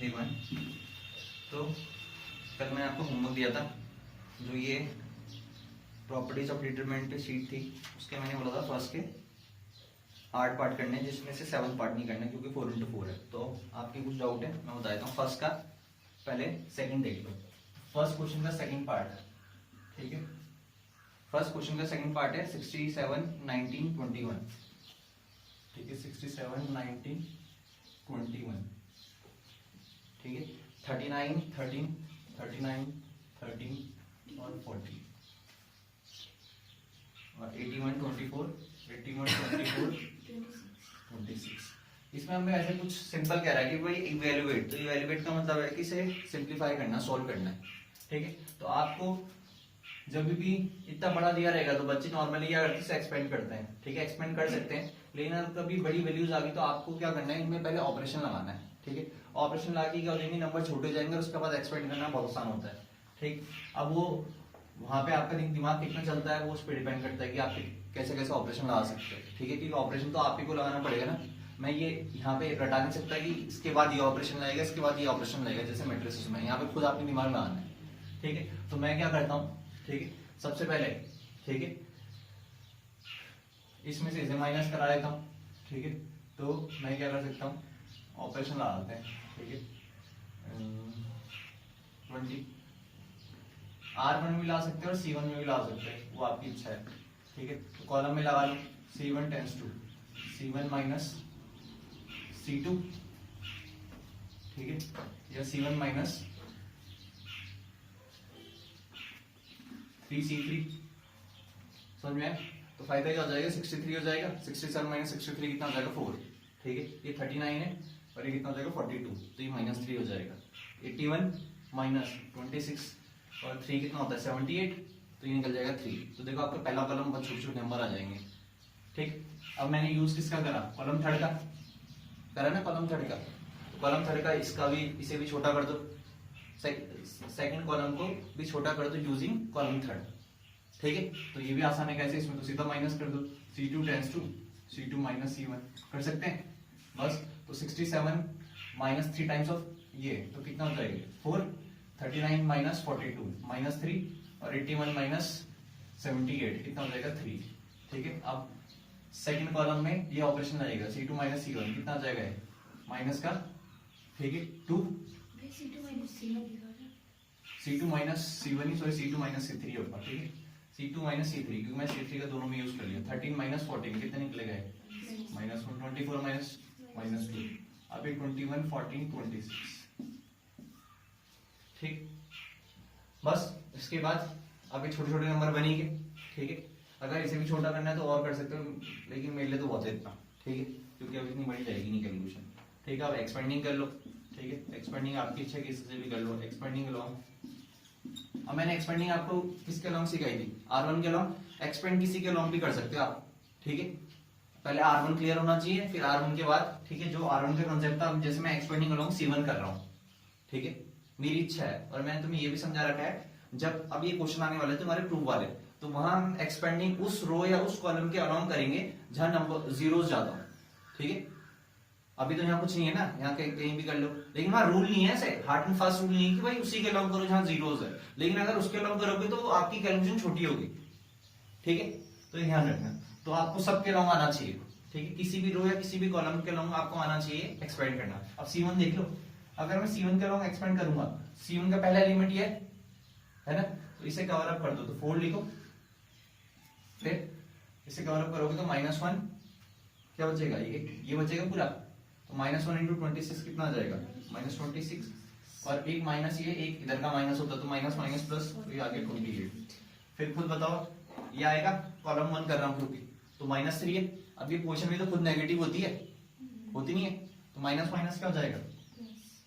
D1। तो कल मैंने आपको होमवर्क दिया था, जो ये प्रॉपर्टीज ऑफ डिटरमिनेंट शीट थी, उसके मैंने बोला था फर्स्ट के 8 पार्ट करने हैं, जिसमें से 7 पार्ट नहीं करने क्योंकि 4x4 है। तो आपके कुछ डाउट है मैं बता देता हूँ। फर्स्ट का पहले सेकंड देख लो। फर्स्ट क्वेश्चन का सेकंड पार्ट है, ठीक है। फर्स्ट क्वेश्चन का सेकंड पार्ट है 67, 19, 21, ठीक है। 67, 19, 21, ठीक है। 39, 13, 39, 13 और 40 और 81, 24, 81, 24, 26। इसमें हमें ऐसे कुछ सिंपल कह रहा है कि भाई इवेल्युएट। तो इवेल्युएट का मतलब है कि इसे सिंप्लीफाई करना, सॉल्व करना है, ठीक है। तो आपको जब भी इतना बड़ा दिया रहेगा तो बच्चे नॉर्मली क्या करते हैं, एक्सपेंड करते हैं, ठीक है। एक्सपेंड कर सकते हैं, लेकिन अगर कभी बड़ी वैल्यूज आ गई तो आपको क्या करना है, इनमें पहले ऑपरेशन लगाना है, ठीक है। ऑपरेशन लगा के क्या हो जाएंगे, नंबर छोटे हो जाएंगे और उसके बाद एक्सपेंड करना बहुत आसान होता है, ठीक। अब वो वहां पे आपका दिमाग कितना चलता है वो उस पर डिपेंड करता है कि आप कैसे कैसे ऑपरेशन लगा सकते हैं, ठीक है। क्योंकि ऑपरेशन तो आप ही को लगाना पड़ेगा ना। मैं ये यहाँ पे रटा नहीं सकता कि इसके बाद ये ऑपरेशन लगेगा, इसके बाद ये ऑपरेशन लगेगा, जैसे मैट्रिसेस में। यहाँ पे खुद आपने दिमाग लगाना है, ठीक है। तो मैं क्या करता हूँ, ठीक है, सबसे पहले, ठीक है, इसमें से इसे माइनस करा लेता हूँ, ठीक है। तो मैं क्या कर सकता हूँ, ऑपरेशन लगा लेते हैं, ठीक है। 20 R1 भी ला सकते हैं और C1 में भी ला सकते हैं, वो आपकी इच्छा है, ठीक है। तो कॉलम में लगा लो C1 tends to C1 minus C2, ठीक है, या C1 माइनस 3C3, समझ में आया? तो फायदा क्या हो जाएगा, 63 हो जाएगा। 67 माइनस 63 कितना हो जाएगा, 4, ठीक है। ये 39 है और ये कितना हो जाएगा, 42, तो ये -3 हो जाएगा। 81 माइनस 26 और 3 कितना होता है, 78, तो ये निकल जाएगा 3। तो देखो आपका पहला कॉलम बहुत छोटे छोटे नंबर आ जाएंगे, ठीक। अब मैंने यूज किसका करा, कॉलम थर्ड का करा ना, कॉलम थर्ड का। कॉलम थर्ड का इसका भी, इसे भी छोटा कर दो, सेकंड कॉलम को भी छोटा कर दो यूजिंग कॉलम थर्ड, ठीक है। तो ये भी आसान है, कैसे, इसमें तो सीधा माइनस कर दो, C2 tense to C2 minus C1 कर सकते हैं बस। तो 67 माइनस 3 टाइम्स ऑफ ये, तो कितना हो जाएगा 4, 39 माइनस 42 माइनस 3 और 81 माइनस 78 कितना हो जाएगा 3, ठीक है। अब सेकंड कॉलम में ये ऑपरेशन आएगा C2 माइनस C1 कितना आ जाएगा, माइनस का, ठीक है, 2 C2 माइनस C1 ही, सॉरी C2 माइनस C3 होगा, ठीक है। C2 माइनस C3 क्योंकि मैं C3 का दोनों में यूज कर लिया। 13 माइनस 14 कितना निकलेगा, -1, 24 माइनस 2, अब 21, 14, 26, ठीक। बस इसके बाद अब ये छोटे छोटे नंबर बनेंगे, ठीक है। अगर इसे भी छोटा करना है तो और कर सकते हो, लेकिन मेरे लिए तो बहुत है इतना, ठीक है, क्योंकि अब इतनी बड़ी जाएगी नहीं कैलकुलेशन, ठीक है। अब एक्सपेंडिंग कर लो, ठीक है। एक्सपेंडिंग आपकी इच्छा है किसी से भी कर लो, एक्सपेंडिंग लॉन्ग। अब मैंने एक्सपेंडिंग आपको किसके लॉन्ग सिखाई थी, R1 के लॉन्ग। एक्सपेंड किसी के लॉन्ग भी कर सकते हो आप, ठीक है। पहले R1 क्लियर होना चाहिए, फिर R1 के बाद, ठीक है, जो R1 का कंसेप्ट था, जैसे मैं एक्सपेंडिंग लॉन्ग C1 कर रहा हूँ, ठीक है, मेरी इच्छा है। और मैंने तुम्हें ये भी समझा रखा है, जब अब ये क्वेश्चन आने वाले तुम्हारे प्रूफ वाले, तो वहां हम एक्सपेंडिंग उस रो या उस कॉलम के अलाउंग करेंगे जहां नंबर जीरोस ज्यादा हो, ठीक है। अभी तो यहाँ कुछ नहीं है ना, यहाँ कहीं भी कर लो, लेकिन वहां रूल नहीं है, ऐसे हार्ड एंड फास्ट रूल नहीं है कि भाई उसी के अलाउंग करो जहां जीरोस है। लेकिन अगर उसके अलाउंग करोगे तो आपकी कैलकुलेशन छोटी होगी, ठीक है। तो ध्यान रखना। तो आपको सबके अलाउंग आना चाहिए, ठीक है। किसी भी रो या किसी भी कॉलम के अलाउंग आपको आना चाहिए एक्सपेंड करना। अब C1 देख लो, अगर मैं C1 के अलाउंग एक्सपेंड करूंगा, C1 का पहला एलिमेंट ये है ना, तो इसे कवर अप कर दो, तो 4 लिखो, फिर इसे कवर अप करोगे तो -1 क्या बचेगा, ये बचेगा पूरा। तो -1 इंटू 26 कितना आ जाएगा, -26, और एक माइनस ये, एक इधर का माइनस होता तो माइनस माइनस प्लस, तो ये आगे 28। फिर खुद बताओ ये आएगा, कॉलम 1 कर रहा हूं क्योंकि, तो -3 है। अब ये पोजीशन में तो खुद नेगेटिव होती है, होती नहीं है, तो माइनस माइनस क्या हो जाएगा,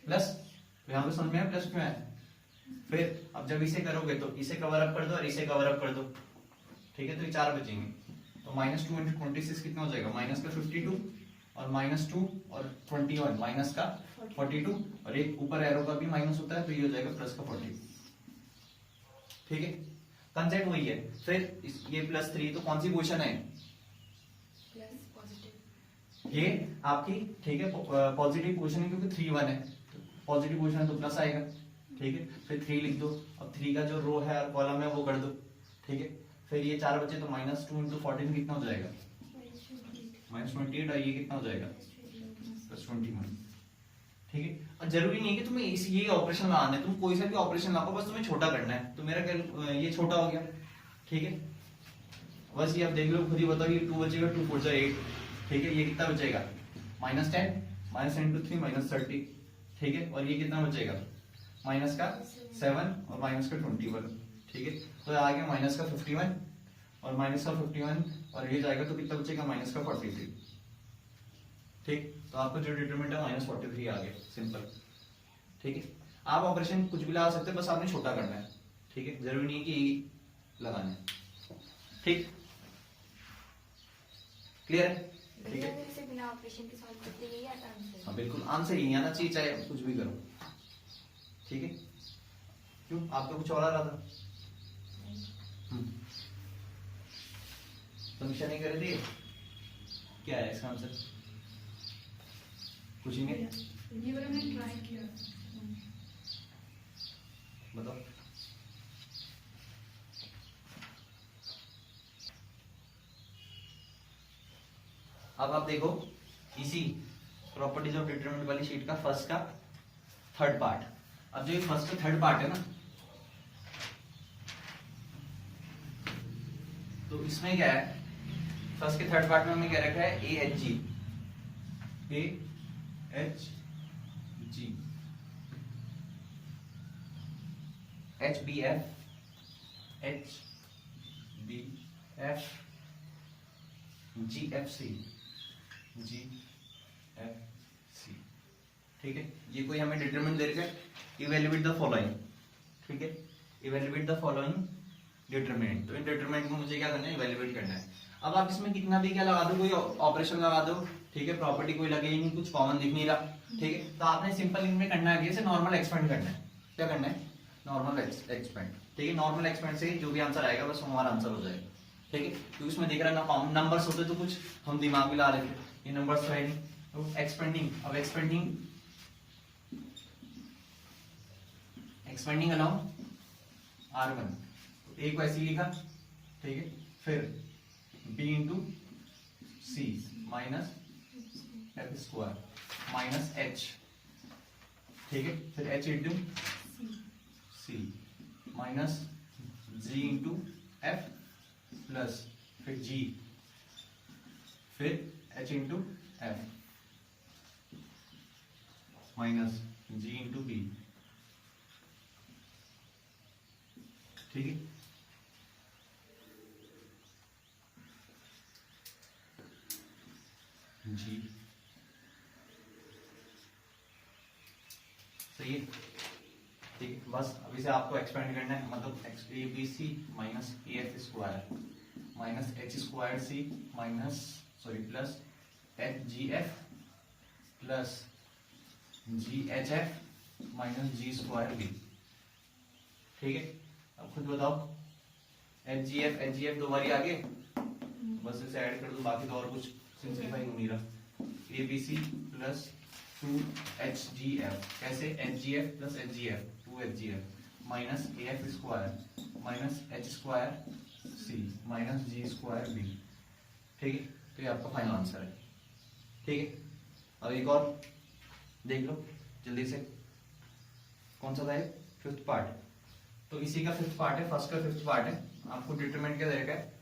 प्लस। तो यहाँ पे समझ में प्लस क्यों है। फिर अब जब इसे करोगे तो इसे कवर अप कर दो और इसे कवर अप कर दो, ठीक है। तो ये 4 बचेंगे, तो -2 इंटू 26 कितना हो जाएगा, माइनस का 52 और -2 और 21 माइनस का 42, और एक ऊपर एरो का भी माइनस होता है, तो ये हो जाएगा प्लस का 40, ठीक है। कंसेप्ट वही है। फिर ये +3, तो कौन सी पोजीशन है, ये आपकी, ठीक है, पॉजिटिव पोजीशन है क्योंकि 3 1 है, पॉजिटिव पोजीशन है तो प्लस आएगा, ठीक है। फिर 3 लिख दो, अब 3 का जो रो है और कॉलम है वो कर दो, ठीक है। फिर ये 4 बचे तो -2 × 14 कितना हो जाएगा, -28, और ये कितना हो जाएगा +21, ठीक है। और जरूरी नहीं है कि तुम्हें ये ऑपरेशन लगाना है, तुम कोई सा भी ऑपरेशन लगाओ, बस तुम्हें छोटा करना है। तो मेरा ये छोटा हो गया, ठीक है। बस ये आप देख लो, खुद ही बताओ, ये 2 बचेगा, 2 4 8, ठीक है। ये कितना बचेगा -10 -10 × 3 -30, ठीक है। और ये कितना बचेगा -7 और -21, ठीक है। तो आ गया -51 और -51 और ये जाएगा तो कितना बचेगा -43, ठीक। तो आपको जो डिटरमिनेंट है -43 आ गया, सिंपल, ठीक है। आप ऑपरेशन कुछ भी लगा सकते हैं, बस आपने छोटा करना है, ठीक है। जरूरी नहीं कि लगाना है, ठीक, क्लियर है, ठीक है। बिना ऑपरेशन के सॉल्व करते यही आता आंसर। हाँ बिल्कुल, आंसर ही आना चाहिए चाहे कुछ भी करो, ठीक है। क्यों, आपका कुछ और आ रहा था? समीक्षा नहीं कर रही थी, क्या है इसका आंसर? कुछ नहीं, ये वाला मैंने ट्राई किया। बताओ। अब आप देखो इसी प्रॉपर्टीज ऑफ डिटरमिनेंट वाली शीट का फर्स्ट का थर्ड पार्ट। अब जो ये फर्स्ट का थर्ड पार्ट है ना, तो इसमें क्या है, फर्स्ट के थर्ड पार्ट में हमें क्या रखा है, AHG HBF GFC, ठीक है। ये कोई हमें डिटरमिनेंट दे रखा है, इवैल्यूएट द फॉलोइंग, ठीक है। इवैल्यूएट द फॉलोइंग डिटरमिनेंट, तो इन डिटरमिनेंट को मुझे क्या करना है, इवैल्यूएट करना है। अब आप इसमें कितना भी क्या लगा दो, कोई ऑपरेशन लगा दो, ठीक है, प्रॉपर्टी कोई लगे ही नहीं, कुछ कॉमन दिख नहीं रहा, ठीक है। तो आपने सिंपल इनमें करना है, जैसे नॉर्मल एक्सपेंड करना है। क्या करना है, नॉर्मल एक्सपेंड, ठीक है। नॉर्मल एक्सपेंड से जो भी आंसर आएगा बस हमारा आंसर हो जाएगा, ठीक है। क्योंकि उसमें देख रहा है नंबर्स होते तो कुछ हम दिमाग में ला रहे थे, ये नंबर्स तो है नहीं। तो एक्सपेंडिंग, अब एक्सपेंडिंग अलाउ R1, तो एक को ऐसे लिखा, ठीक है। फिर B × C minus F² minus H, ठीक है। फिर H × C minus G × F plus फिर G, फिर H × F minus G × B, ठीक है। G, सही है, ठीक है। बस अब इसे आपको एक्सपेंड करना है, मतलब ABC minus AF² minus H² minus plus HGF plus GHF minus G²B, ठीक है। अब खुद बताओ, HGF दो बारी आगे, बस इसे ऐड कर दो, बाकी तो और कुछ सिंपलीफाई हो नहीं रहा। ABC प्लस 2HGF, कैसे, HGF plus HGF 2HGF minus AF² minus H² minus G² B, ठीक है। तो ये आपका फाइनल आंसर है, ठीक है। अब एक और देख लो जल्दी से, कौन सा था ये, फिफ्थ पार्ट। तो इसी का फिफ्थ पार्ट है, फर्स्ट का फिफ्थ पार्ट है। आपको डिटरमिनेंट क्या दे रखा है,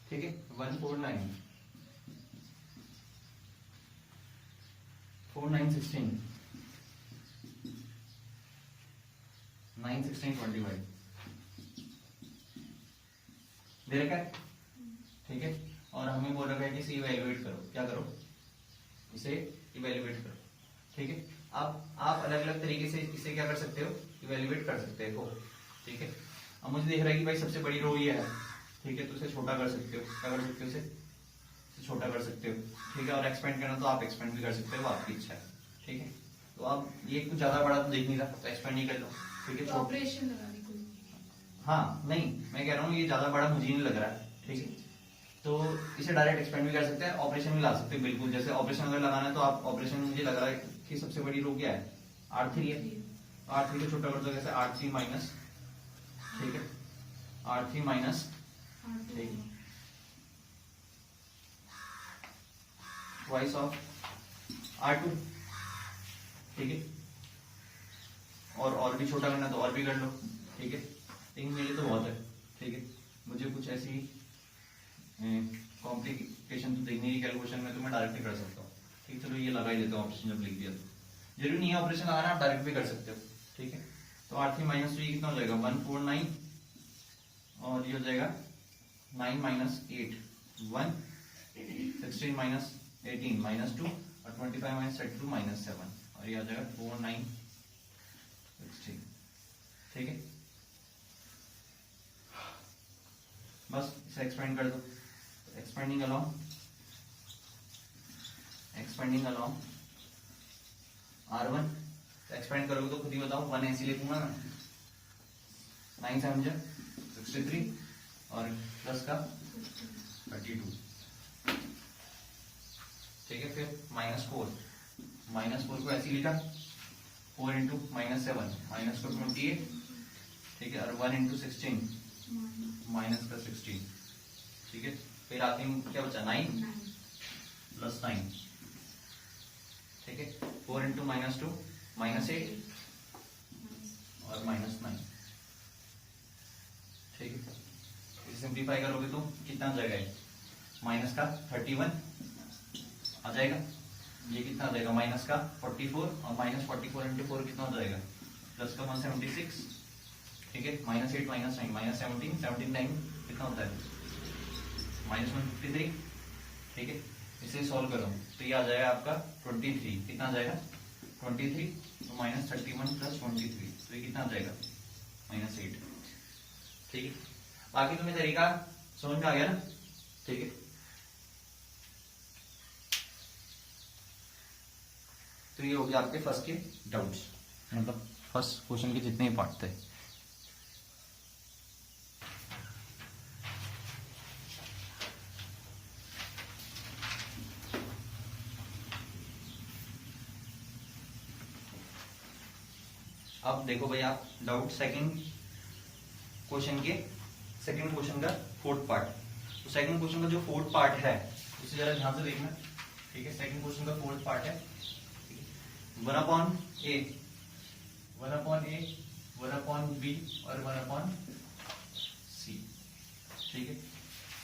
ठीक है, 149 4 9 16 25 दे रखा है, ठीक है। और हमें बोल रखा है कि इसे इवैल्यूएट करो, क्या करो, इसे इवैल्यूएट करो, ठीक है। आप अलग अलग तरीके से इसे क्या कर सकते हो, इवैल्यूएट कर सकते हो, ठीक है। अब मुझे देख रहा है कि भाई सबसे बड़ी रो ये है, ठीक है, तो इसे छोटा कर सकते हो, क्या कर सकते हो, इसे छोटा कर सकते हो, ठीक है। और एक्सपेंड करना तो आप एक्सपेंड भी कर सकते हो, वो आपकी इच्छा है, ठीक है। तो आप ये कुछ ज्यादा बड़ा तो देख नहीं रहा, तो एक्सपेंड ही कर लो, ठीक है। ऑपरेशन लगा दी कोई, हाँ नहीं, मैं कह रहा हूँ ये ज्यादा बड़ा मुझे नहीं लग रहा है, ठीक है। तो इसे डायरेक्ट एक्सपेंड भी कर सकते हैं, ऑपरेशन भी ला सकते हैं, बिल्कुल। जैसे ऑपरेशन अगर लगाना है तो आप ऑपरेशन, मुझे लग रहा है कि सबसे बड़ी रो क्या है, R3 है, R3 को छोटा कर दो कैसे, R3 माइनस, ठीक है, R3 माइनस, ठीक है, ट्वाइस ऑफ R2, ठीक है, और भी छोटा करना तो और भी कर लो, ठीक है, लेकिन मेरे लिए तो बहुत है, ठीक है, मुझे कुछ ऐसी कॉम्प्लिकेशन तो देखने की कैलकुलेशन में तो मैं डायरेक्ट कर सकता हूँ, ठीक है, चलो ये लगा ही देता हूँ ऑपरेशन जब लिख दिया तो, जरूरी नहीं है ऑपरेशन लगाना, आप डायरेक्ट भी कर सकते हो, ठीक है, तो R3 माइनस 2 कितना हो जाएगा 149, और ये हो जाएगा 9 माइनस 8 1, 16 माइनस 18 माइनस 2, और 25 माइनस 32 माइनस 7, और ये आ जाएगा 4 9 16, ठीक है, बस इसे एक्सपेंड कर दो, एक्सपेंडिंग अलोंग R1, एक्सपेंड करोगे तो खुद ही बताओ, 1 ऐसे लिखूंगा ना, 9 7 63 और प्लस का 32, ठीक है, फिर -4 को ऐसे लिखा, 4 इंटू -7 माइनस को 28, ठीक है, और 1 इंटू 16 माइनस का 16, ठीक है, फिर आखिरी में क्या बचा 9 प्लस 9, ठीक है, 4 इंटू -2 -8 और -9, ठीक है, इसे सिंप्लीफाई करोगे तो कितना आ जाएगा, माइनस का 31 आ जाएगा, ये कितना आ जाएगा माइनस का 44, और -44 इंटू 4 कितना हो जाएगा, प्लस का 176, ठीक है, -8 -9 -17 17 टाइम कितना होता है -153, ठीक है, इसे सॉल्व करो तो ये आ जाएगा आपका 23, कितना आ जाएगा 23, तो -31 प्लस 23, तो ये कितना आ जाएगा -8, ठीक है, बाकी तुम्हें तरीका समझ में आ गया ना, ठीक है, तो ये हो गया आपके फर्स्ट के डाउट्स, मतलब फर्स्ट क्वेश्चन के जितने ही पार्ट थे। अब देखो भाई आप डाउट सेकंड क्वेश्चन का फोर्थ पार्ट, तो सेकंड क्वेश्चन का जो फोर्थ पार्ट है उसे जरा ध्यान से देखना, ठीक है, सेकंड क्वेश्चन का फोर्थ पार्ट है 1/a 1/b और 1/c, ठीक है,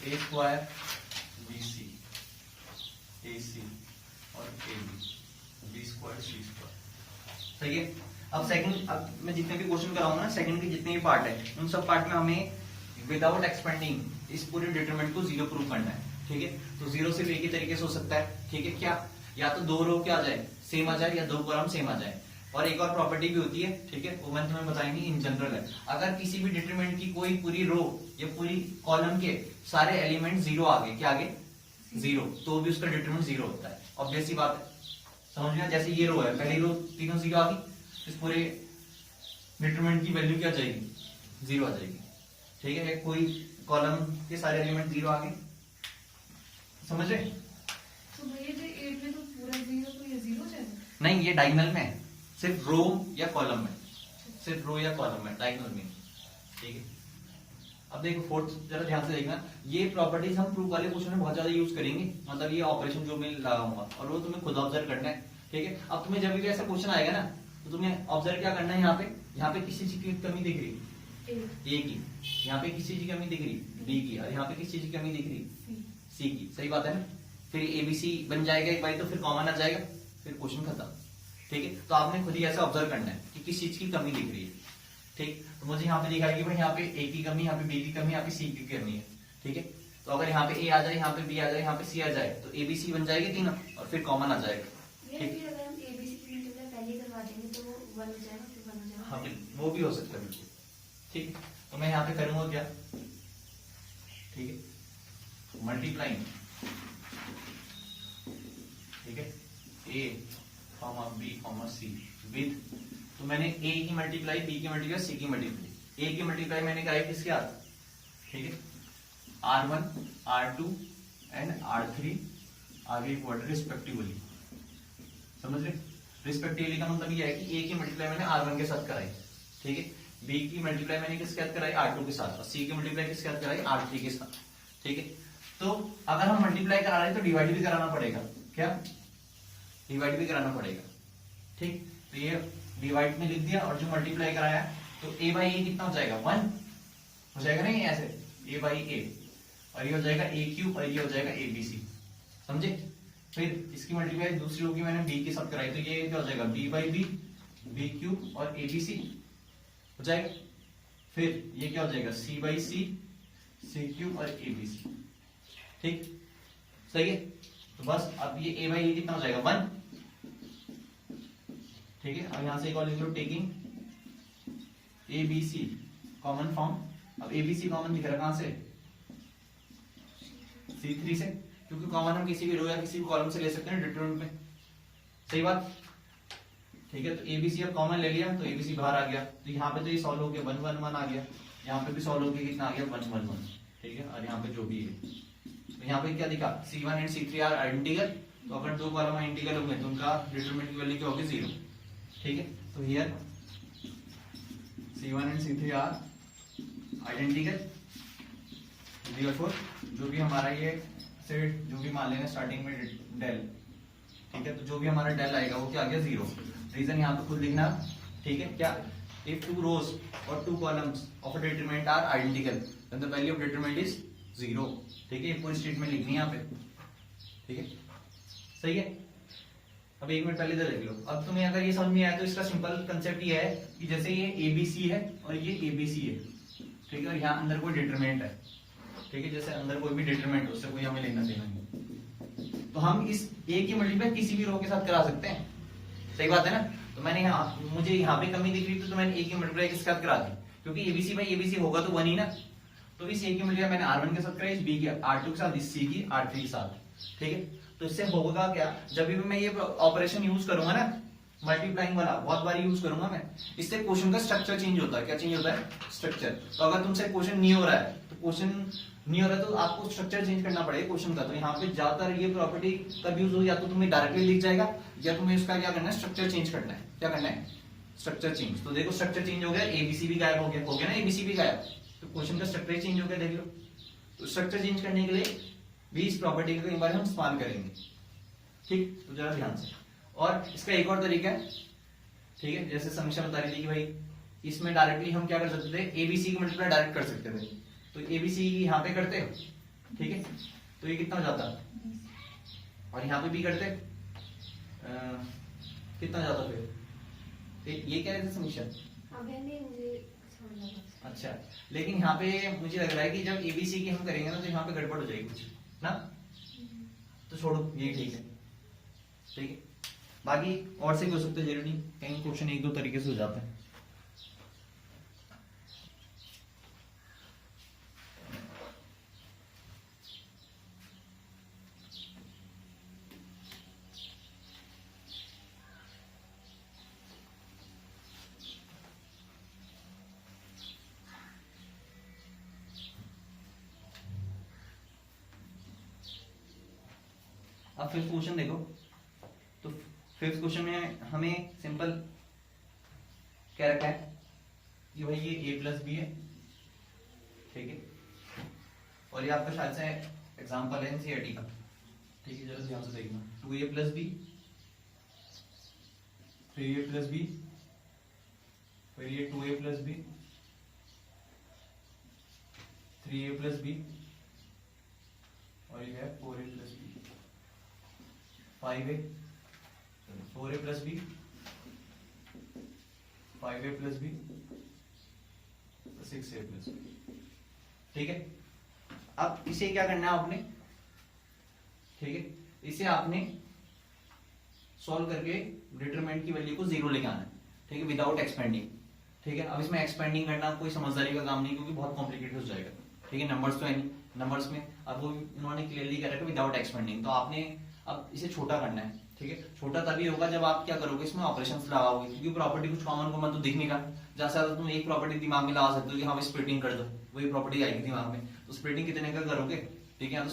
a स्क्वायर bc ac और ab b square c square, सही है। अब मैं जितने भी क्वेश्चन कराऊंगा ना, सेकंड के जितने भी पार्ट है उन सब पार्ट में हमें विदाउट एक्सपेंडिंग इस पूरे डिटरमिनेंट को 0 प्रूव करना है, ठीक है, तो 0 सिर्फ एक ही तरीके से हो सकता है, ठीक है, क्या या तो 2 रो क्या आ जाए सेम आ जाए, या 2 कॉलम सेम आ जाए, और एक और प्रॉपर्टी भी होती है, ठीक है, वो मैं तुम्हें बताएंगे इन जनरल है, अगर किसी भी डिटरमिनेंट की कोई पूरी रो या पूरी कॉलम के सारे एलिमेंट 0 आ गए, क्या आगे 0, तो भी उसका डिटरमिनेंट 0 होता है, ऑब्वियस सी बात है, समझ गया, जैसे ये रो है, पहली रो तीनों 0 आ गई, इस पूरे डिटरमिनेंट की वैल्यू क्या आ जाएगी 0 आ जाएगी, ठीक है, कोई कॉलम के सारे एलिमेंट 0 आ गए, समझ रहे? तो भैया जो 8 में तो पूरा 0, तो ये 0 जाएगा? नहीं, ये डायगोनल में है, सिर्फ रो या कॉलम में, सिर्फ रो या कॉलम में, डायगोनल में, ठीक है। अब देखो फोर्थ जरा ध्यान से देखना, ये प्रॉपर्टीज हम प्रूफ वाले क्वेश्चन में बहुत ज्यादा यूज करेंगे, मतलब ये ऑपरेशन जो मैं लगाऊंगा और वो तुम्हें खुद ऑब्जर्व करना है, ठीक है। अब तुम्हें जब भी ऐसा क्वेश्चन आएगा ना, तो तुम्हें ऑब्जर्व क्या करना है, यहाँ पे किसी चीज की कमी दिख रही ए की, यहाँ पे किसी चीज की कमी दिख रही बी की, और यहाँ पे किसी चीज की कमी दिख रही सी की, सही बात है ना, फिर एबीसी बन जाएगा एक बार, तो फिर कॉमन आ जाएगा, फिर क्वेश्चन खत्म, ठीक है। तो आपने खुद ही ऐसा ऑब्जर्व करना है कि किस चीज की कमी दिख रही है, ठीक, तो मुझे यहाँ पे दिखा है कि भाई यहाँ पे ए की कमी, यहाँ पे बी की कमी, यहाँ पे सी की कमी है, ठीक है, तो अगर यहाँ पे ए आ जाए, यहाँ पे बी आ जाए, यहाँ पे सी आ जाए, तो एबीसी बन जाएगी तीनों, और फिर कॉमन आ जाएगा, ठीक, अगर हम एबीसी की इंटीग्रल पहले करवा देंगे तो वो 1 हो जाएगा, फिर 1 हो जाएगा, हाँ वो भी हो सकता है बिल्कुल, ठीक, तो मैं यहाँ पे करूंगा क्या, ठीक है, मल्टीप्लाइंग, ठीक है, a comma B comma C with, तो मैंने ए की मल्टीप्लाई, बी की मल्टीप्लाई, सी की मल्टीप्लाई, ए की मल्टीप्लाई मैंने कराई किसके साथ, ठीक है, R1 R2 एंड R3 आगे क्वार्टर रिस्पेक्टिवली, समझ रहे, रिस्पेक्टिवली का मतलब ये है कि ए की मल्टीप्लाई मैंने R1 के साथ कराई, ठीक है, बी की मल्टीप्लाई मैंने किसके साथ कराई R2 के साथ, और सी की मल्टीप्लाई किसके साथ कराई R3 के साथ, ठीक है। तो अगर हम मल्टीप्लाई करा रहे हैं तो डिवाइड भी कराना पड़ेगा, क्या डिवाइड भी कराना पड़ेगा, ठीक। तो ये डिवाइड में लिख दिया, और जो मल्टीप्लाई कराया तो a बाई ए कितना हो जाएगा 1 हो जाएगा ना, ये ऐसे a बाई ए, और ये हो जाएगा a क्यूब, और ये हो जाएगा abc, समझे। फिर इसकी मल्टीप्लाई दूसरी होगी मैंने b के साथ कराई, तो ये क्या हो जाएगा b by B, b cube और abc हो जाएगा। फिर ये क्या हो जाएगा c by C, c cube और abc, ठीक, सही है। तो बस अब ये a बाई ए कितना हो जाएगा 1, ठीक है। अब यहां से एक और लिख लो, टेकिंग abc कॉमन फॉर्म। अब abc कॉमन दिख रहा है कहां से, C3 से, क्योंकि कॉमन हम किसी भी रो या किसी भी कॉलम से ले सकते हैं डिटरमिनेंट में, सही बात, ठीक है। तो abc अब कॉमन ले लिया तो abc बाहर आ गया, तो यहाँ पे तो ये सॉल्व हो गया 1 1 1 आ गया, यहाँ पे भी सॉल्व हो गया, कितना आ गया 1 1 1, ठीक है। और यहाँ पे जो भी है, तो यहाँ पे क्या दिखा C1 and C3 are identical, तो अगर दो कॉलम आइडेंटिकल होंगे तो उनका डिटरमिनेंट की वैल्यू क्या होगी 0, ठीक है। तो here C1 and C3 are identical, therefore जो भी हमारा ये सेट जो भी मान लेना स्टार्टिंग में डेल, ठीक है, तो जो भी हमारा डेल आएगा वो क्या आ गया 0। रीजन यहाँ पे खुद लिखना, ठीक है, क्या इफ टू रोज और two columns of a determinant are identical then the value of determinant is 0, ठीक है। ये पूरी स्टेटमेंट लिखनी है यहाँ पे, ठीक है, सही है। अब एक मिनट पहले इधर देख लो। अब तुम्हें अगर ये समझ में आया तो इसका सिंपल कंसेप्ट ये है कि जैसे ये ABC है और ये ABC है, ठीक है, और यहाँ अंदर कोई डिटरमिनेंट है, ठीक है, जैसे अंदर कोई भी डिटरमिनेंट उससे कोई हमें लेना देना नहीं, तो हम इस A की मल्टीप्लाई किसी भी रो के साथ करा सकते हैं, सही बात है ना। तो मैंने यहाँ मुझे यहाँ पे कमी दिख रही थी तो मैंने A की मल्टीप्लाई किसके साथ करा दी, क्योंकि ABC बाई ABC होगा तो 1 ही ना, तो इस A की मल्टीप्लाई मैंने R1 के साथ कराई, इस B की R2 के साथ, इस C की R3 के साथ, ठीक है। तो इससे होगा क्या, जब भी मैं ये ऑपरेशन यूज करूंगा ना मल्टीप्लाइंग वाला, बहुत बार यूज करूंगा मैं, इससे क्वेश्चन का स्ट्रक्चर चेंज होता है। क्या चेंज होता है, स्ट्रक्चर। तो अगर तुमसे क्वेश्चन नहीं हो रहा है तो क्वेश्चन नहीं हो रहा है तो आपको स्ट्रक्चर चेंज करना पड़ेगा क्वेश्चन का। तो यहाँ पे ज्यादातर ये प्रॉपर्टी कब यूज हो, या तो तुम्हें डायरेक्टली लिख जाएगा या तुम्हें उसका क्या करना है, स्ट्रक्चर चेंज करना है। क्या करना है, स्ट्रक्चर चेंज। तो देखो स्ट्रक्चर चेंज हो गया, ABC भी गायब हो गया ना, ABC भी गायब, तो क्वेश्चन का स्ट्रक्चर चेंज हो गया, देख लो। तो स्ट्रक्चर चेंज करने के लिए भी इस प्रॉपर्टी का कई बार हम इस्तेमाल करेंगे, ठीक, तो जरा ध्यान से। और इसका एक और तरीका है, ठीक है, जैसे समीक्षा बता रही थी कि भाई इसमें डायरेक्टली हम क्या कर सकते थे, ABC की मल्टीप्लाई डायरेक्ट कर सकते थे, तो ABC यहाँ पे करते, ठीक है, तो ये कितना हो जाता, और यहाँ पे भी करते कितना हो जाता फिर, ये क्या है समीक्षा। अच्छा, लेकिन यहाँ पे मुझे लग रहा है कि जब ABC की हम करेंगे ना तो यहाँ पे गड़बड़ हो जाएगी कुछ ना, तो छोड़ो, ये ठीक है, ठीक है। बाकी और से भी हो सकते हैं, जरूरी नहीं, कहीं क्वेश्चन एक दो तरीके से हो जाता है। अब फिफ्थ क्वेश्चन देखो, तो फिफ्थ क्वेश्चन में हमें सिंपल क्या रखा है कि भाई ये A प्लस बी है, ठीक है, और ये आपका शायद से एग्जाम्पल है NCERT का, ठीक है, जरा ध्यान से देखना। 2A plus B, 3A plus B, फिर ये 2A plus B, 3A plus B, और ये है 4A plus B, 5A, 4A plus B, 5A plus B, 6A plus B, ठीक है। अब इसे क्या करना है आपने, ठीक है, इसे आपने सॉल्व करके डिटरमिनेंट की वैल्यू को 0 लेके आना है, ठीक है, विदाउट एक्सपेंडिंग, ठीक है। अब इसमें एक्सपेंडिंग करना कोई समझदारी का काम नहीं, क्योंकि बहुत कॉम्प्लिकेटेड हो जाएगा, ठीक है। नंबर्स तो है नहीं, नंबर्स में अब वो उन्होंने क्लियरली कह रखा है विदाउट एक्सपेंडिंग, तो आपने अब इसे छोटा करना है, ठीक है। छोटा तभी होगा जब आप क्या करोगे, इसमें ऑपरेशंस लगाओगे, क्योंकि प्रॉपर्टी कुछ कॉमन तो दिख नहीं रहा। जैसे अगर तुम एक प्रॉपर्टी दिमाग में लगा सकते हो कि हाँ स्प्लिटिंग कर दो, वही प्रॉपर्टी आएगी दिमाग में, तो स्प्लिटिंग कितने का करोगे, ठीक है। यहाँ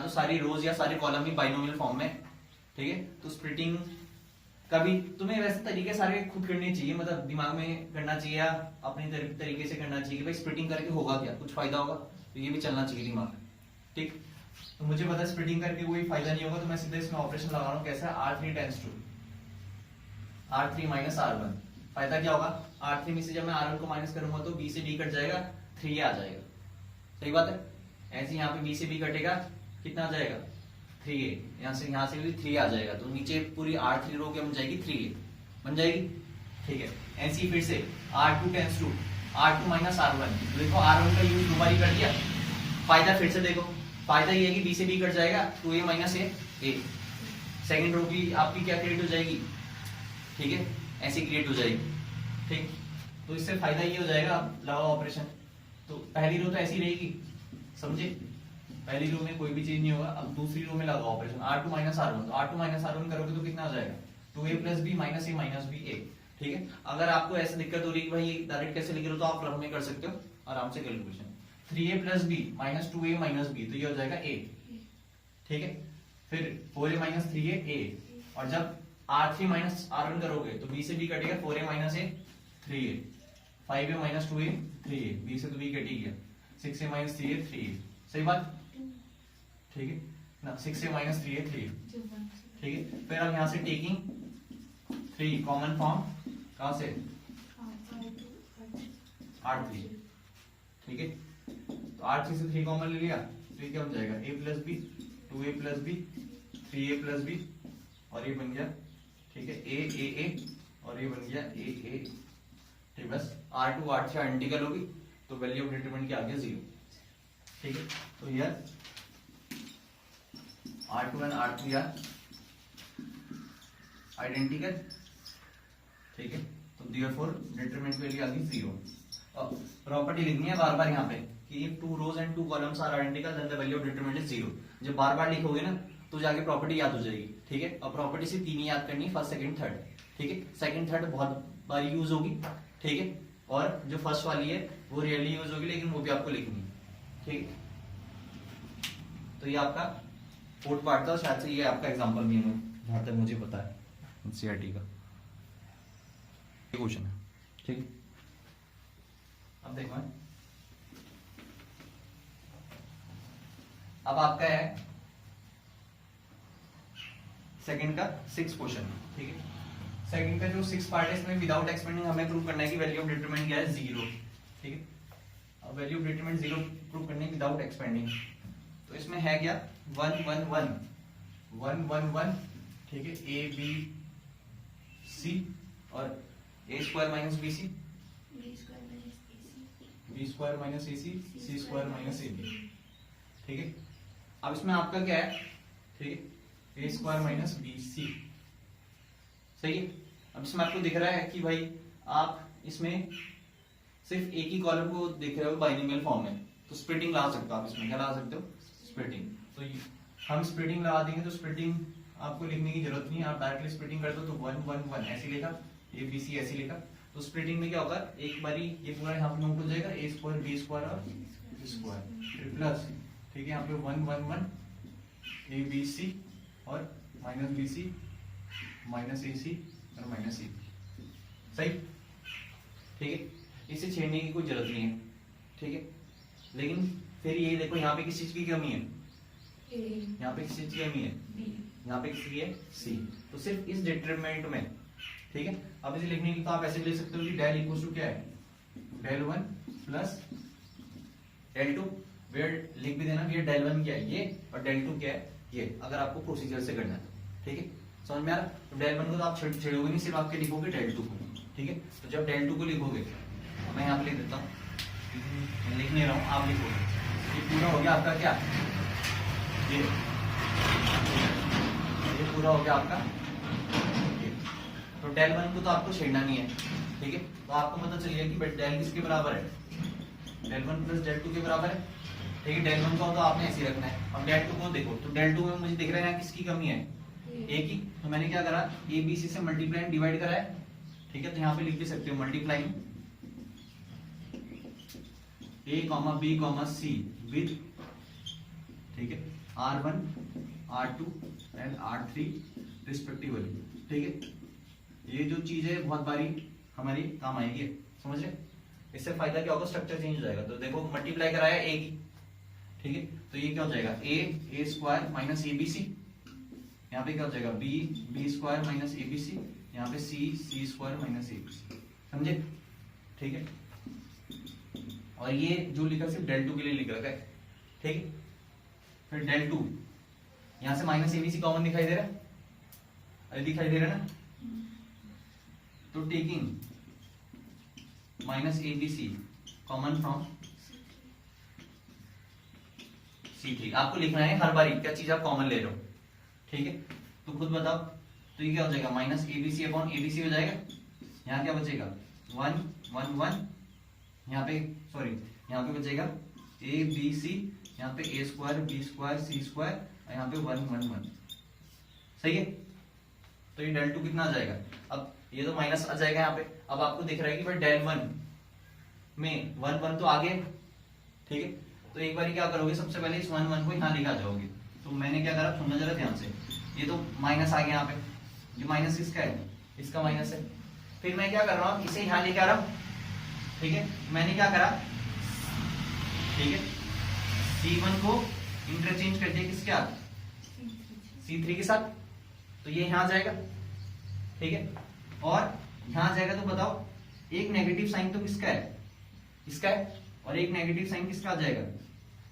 तो सारी रोज या सारे कॉलम ही बाइनोमियल फॉर्म में, ठीक है, तो स्प्लिटिंग कभी तुम्हें वैसे तरीके सारे खुद करने चाहिए, मतलब दिमाग में करना चाहिए या अपने तरीके से करना चाहिए कि भाई स्प्लिटिंग करके होगा क्या, कुछ फायदा होगा, तो ये भी चलना चाहिए दिमाग में, ठीक। तो मुझे पता है स्प्लिटिंग करके कोई फायदा नहीं होगा, तो मैं सीधे इसमें ऑपरेशन लगा रहा हूँ, कैसा है, R3 tends to R3 minus R1। फायदा क्या होगा, R3 में से जब मैं R1 को माइनस करूंगा तो B से B कट जाएगा, 3A आ जाएगा, सही बात है। ऐसे यहाँ पे B से B कटेगा, कितना आ जाएगा, 3A, यहाँ से भी 3A आ जाएगा, तो नीचे पूरी R3 रो क्या बन जाएगी, 3A बन जाएगी, ठीक है। ऐसे ही फिर से R2 tends to R2 minus R1, देखो R1 का यूज 2 बार कर दिया। फायदा फिर से देखो, फायदा ये है कि B से B कट जाएगा, 2A minus A, second row की आपकी क्या क्रिएट हो जाएगी, ठीक है, ऐसे क्रिएट हो जाएगी, ठीक। तो इससे फायदा ये हो जाएगा, आप लगाओ ऑपरेशन, तो पहली रो तो ऐसी रहेगी, समझे, पहली रो में कोई भी चेंज नहीं होगा। अब दूसरी रो में लगाओ ऑपरेशन, R2 माइनस R1, तो R2 माइनस R1 करोगे तो कितना आ जाएगा, 2A plus B minus A minus B A, ठीक है। अगर आपको ऐसे दिक्कत हो रही है कि भाई ये डायरेक्ट कैसे लिख रहे हो, तो आप रफ में कर सकते हो आराम से calculation, 3A plus B minus 2A minus B, तो ये हो जाएगा A, ठीक है। फिर 4A माइनस 3A A, और जब R3 माइनस R1 करोगे तो B से B कटेगा, 4A minus A 3A, 5A minus 2A 3A, B से तो B कट ही गया, 6A माइनस 3A 3A, सही बात, ठीक है ना, 6A माइनस 3A 3A, ठीक है। फिर हम यहाँ से टेकिंग 3 कॉमन फॉर्म, कहाँ से, R3, ठीक है। तो R3 से 3 कॉमन ले लिया, तो ये क्या बन जाएगा, A plus B, 2A plus B, 3A plus B, और ये बन गया, ठीक है, A और ये बन गया A, ठीक। बस R2 R3 आइडेंटिकल होगी, तो वैल्यू ऑफ डिटरमिनेंट क्या आ गया, 0, ठीक है। तो यार R2 and R3 are identical, ठीक है। तो देयरफॉर डिटरमिनेंट वैल्यू आ गई 0। और प्रॉपर्टी लिखनी है बार बार यहाँ पे कि if 2 rows and 2 columns are identical then the value of determinant is 0। जब बार बार लिखोगे ना तो जाके प्रॉपर्टी याद हो जाएगी, ठीक है। और प्रॉपर्टी से 3 ही याद करनी है, फर्स्ट सेकंड थर्ड, ठीक है। सेकंड थर्ड बहुत बार यूज होगी, ठीक है, और जो फर्स्ट वाली है वो रियली यूज होगी, लेकिन वो भी आपको लिखनी है, ठीक है। तो ये आपका 4th पार्ट था, शायद से ये आपका एग्जाम्पल भी है, जहां तक मुझे पता है एनसीईआरटी का क्वेश्चन है, ठीक है। अब देखो अब आपका है सेकंड का 6th क्वेश्चन, ठीक है। सेकंड का जो 6th पार्ट है, इसमें विदाउट एक्सपेंडिंग हमें प्रूव करना है कि वैल्यू ऑफ डिटरमिनेंट क्या है, 0, ठीक है। अब वैल्यू ऑफ डिटरमिनेंट 0 प्रूव करने विदाउट एक्सपेंडिंग, तो इसमें है क्या, 1 1 1 1 1 1, ठीक है, A B C और A square minus B C, B square minus A C, C square minus A B, ठीक है। अब इसमें आपका क्या है, ठीक है, ए स्क्वायर माइनस बी सी, सही है। अब इसमें आपको दिख रहा है कि भाई आप इसमें सिर्फ एक ही कॉलम को देख रहे हो बाइनोमियल फॉर्म में, तो स्प्लिटिंग लगा सकते हो आप, इसमें क्या लगा सकते हो, स्प्लिटिंग। तो हम स्प्लिटिंग लगा देंगे, तो स्प्लिटिंग आपको लिखने की जरूरत नहीं है, आप डायरेक्टली स्प्लिटिंग कर दो, तो 1 1 1 ऐसे लिखा, ए बी सी ऐसे लिखा। तो स्प्लिटिंग में क्या होगा, एक बारी ये पूरा यहाँ पे नोट हो जाएगा, ए स्क्वायर बी स्क्वायर और स्क्वायर प्लस, ठीक है, यहाँ पे 1 1 1 ए बी सी और minus B c minus A सी और माइनस ए, सही, ठीक है। इसे छेड़ने की कोई जरूरत नहीं है, ठीक है। लेकिन फिर ये देखो यहाँ पे किस चीज की कमी है, यहाँ पे किस चीज की कमी है, यहाँ पे किसकी है, सी। तो सिर्फ इस डिटरमिनेंट में, ठीक है। अब इसे लिखने के लिए तो आप ऐसे लिख सकते हो कि डेल इक्वल्स टू क्या है, डेल 1 प्लस डेल 2, वेयर लिख भी देना कि ये डेल 1 क्या है ये, और डेल 2 क्या है ये, अगर आपको प्रोसीजर से करना है तो, ठीक है, समझ में आ रहा। तो डेल 1 को तो आप छेड़ोगे नहीं, सिर्फ आपके लिखोगे डेल 2 को, ठीक है। तो जब डेल 2 को लिखोगे, मैं यहाँ पे लिख देता हूँ, मैं लिख नहीं रहा हूँ, आप लिखोगे, ये पूरा हो गया आपका क्या, ये पूरा हो गया आपका। तो डेल 1 को तो आपको छेड़ना नहीं है, ठीक है। तो आपको पता चल गया कि डेल किसके बराबर है, डेल 1 प्लस डेल 2 के बराबर है, ठीक है। डेल 1 को तो आपने ऐसे रखना है। अब डेल 2 को देखो, तो डेल 2 में मुझे दिख रहा है किसकी कमी है, ए की। तो मैंने क्या करा, ए बी सी से मल्टीप्लाई डिवाइड करा है, ठीक है। तो यहाँ पे लिख भी सकते हो multiplying A comma B comma C with, ठीक है, R1 R2 and R3 respectively, ठीक है। ये जो चीज है बहुत बारी हमारी काम आएगी, समझ रहे? इससे फायदा क्या होगा, स्ट्रक्चर चेंज हो जाएगा। तो देखो मल्टीप्लाई कराया ए की, ठीक है, तो ये क्या हो जाएगा a square minus A B c, यहाँ पे क्या हो जाएगा b square minus A B c, यहाँ पे c square minus A B c, समझे? ठीक है, और ये जो लिखा सिर्फ डेल टू के लिए लिख रखा है, ठीक है। फिर डेल टू, यहां से माइनस एबीसी कॉमन दिखाई दे रहा है, अरे दिखाई दे रहा है ना, तो taking minus ABC common from C3, आपको लिखना है हर बार क्या चीज आप कॉमन ले रहे हो, ठीक है। तो खुद बताओ, तो ये क्या हो जाएगा माइनस एबीसी अपॉन एबीसी हो जाएगा, यहाँ क्या बचेगा 1 1 1, यहाँ पे सॉरी यहाँ पे बचेगा ए बी सी, यहाँ पे ए स्क्वायर बी स्क्वायर सी स्क्वायर, और यहाँ पे 1 1 1, सही है। तो ये डेल टू कितना आ जाएगा, अब ये तो माइनस आ जाएगा यहाँ पे। अब आपको दिख रहा है कि भाई डेल वन में 1 1 तो आ गए, ठीक है। तो एक बार क्या करोगे, सबसे पहले इस 1 1 को यहाँ लेकर जाओगे। तो मैंने क्या करा, सुनना जरा ध्यान से, ये तो माइनस आ गया यहाँ पे, ये माइनस किसका है, इसका माइनस है। फिर मैं क्या कर रहा हूँ, इसे यहाँ लेके आ रहा हूँ, ठीक है। मैंने क्या करा, ठीक है, C1 को इंटरचेंज कर दिया किसके साथ, C3 के साथ, तो ये यहाँ जाएगा, ठीक है। और यहाँ जाएगा तो बताओ, एक नेगेटिव साइन तो किसका है, इसका है, और एक नेगेटिव साइन किसका आ जाएगा,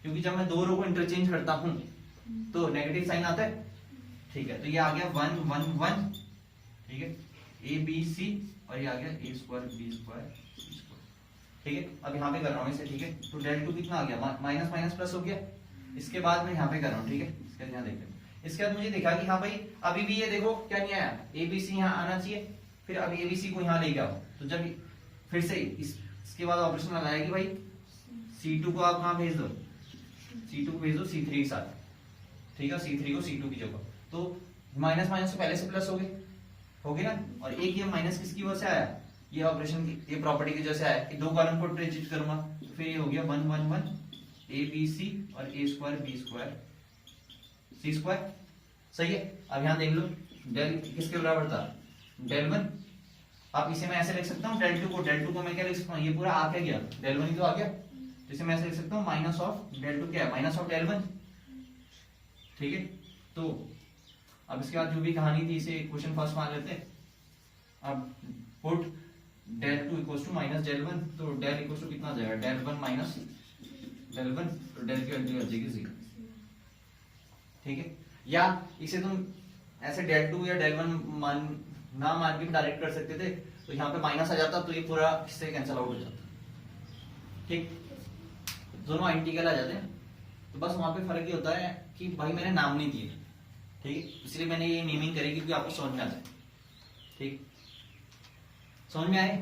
क्योंकि जब मैं दो रो को इंटरचेंज करता हूं तो नेगेटिव साइन आता है, ठीक है। तो ये आ गया 1 1 1, ठीक है, ए बी सी, और ये आ गया ए स्क्वायर बी स्क्वायर सी स्क्वायर, ठीक है। अब यहाँ पे कर रहा हूँ इसे, ठीक है। तो डेल टू कितना आ गया, माइनस माइनस प्लस हो गया। इसके बाद मैं यहाँ पे कर रहा हूँ, ठीक है, इसके बाद यहाँ देखते हैं। इसके बाद मुझे दिखा कि हाँ भाई अभी भी ये देखो क्या नहीं आया, ए बी सी यहाँ आना चाहिए, फिर अब ए बी सी को यहाँ ले गया। तो जब फिर से इसके बाद ऑपरेशन लगाया कि भाई C2 को आप कहाँ भेज दो, C2 को भेज दो C3 के साथ, ठीक है, C3 को C2 की जगह। तो माइनस माइनस तो पहले से प्लस हो गए ना, और एक ये माइनस किसकी वजह से आया, ये ऑपरेशन की, ये प्रॉपर्टी की वजह से आया कि दो कॉलम को इंटरचेंज करूंगा, तो फिर ये हो गया 1 1 1 ए बी सी और a square B square C square, सही है। अब यहाँ देख लो, डेल किसके बराबर था, डेल वन। आप इसे मैं ऐसे लिख सकता हूँ, डेल टू को मैं क्या लिख सकता हूँ, ये पूरा आ क्या गया, डेल वन ही तो आ गया, तो इसे मैं ऐसे लिख सकता हूँ माइनस ऑफ डेल टू क्या है, माइनस ऑफ डेल वन, ठीक है। तो अब इसके बाद जो भी कहानी थी इसे क्वेश्चन फर्स्ट मान लेते हैं। अब put del two equals to minus del one, तो डेल इक्वल्स टू कितना आ जाएगा, del one minus del one, तो डेल की वैल्यू आ जाएगी 0, ठीक है। या इसे तुम ऐसे डेल टू या डेल वन ना मान के डायरेक्ट कर सकते थे, तो यहाँ पे माइनस आ जाता, तो ये पूरा इससे कैंसिल आउट हो जाता, ठीक, दोनों आइडेंटिकल आ जाते हैं। तो बस वहां पे फर्क ये होता है कि भाई मैंने नाम नहीं दिए, ठीक है, इसलिए मैंने ये नेमिंग करी क्योंकि आपको समझ में आ जाए, ठीक, समझ में आए।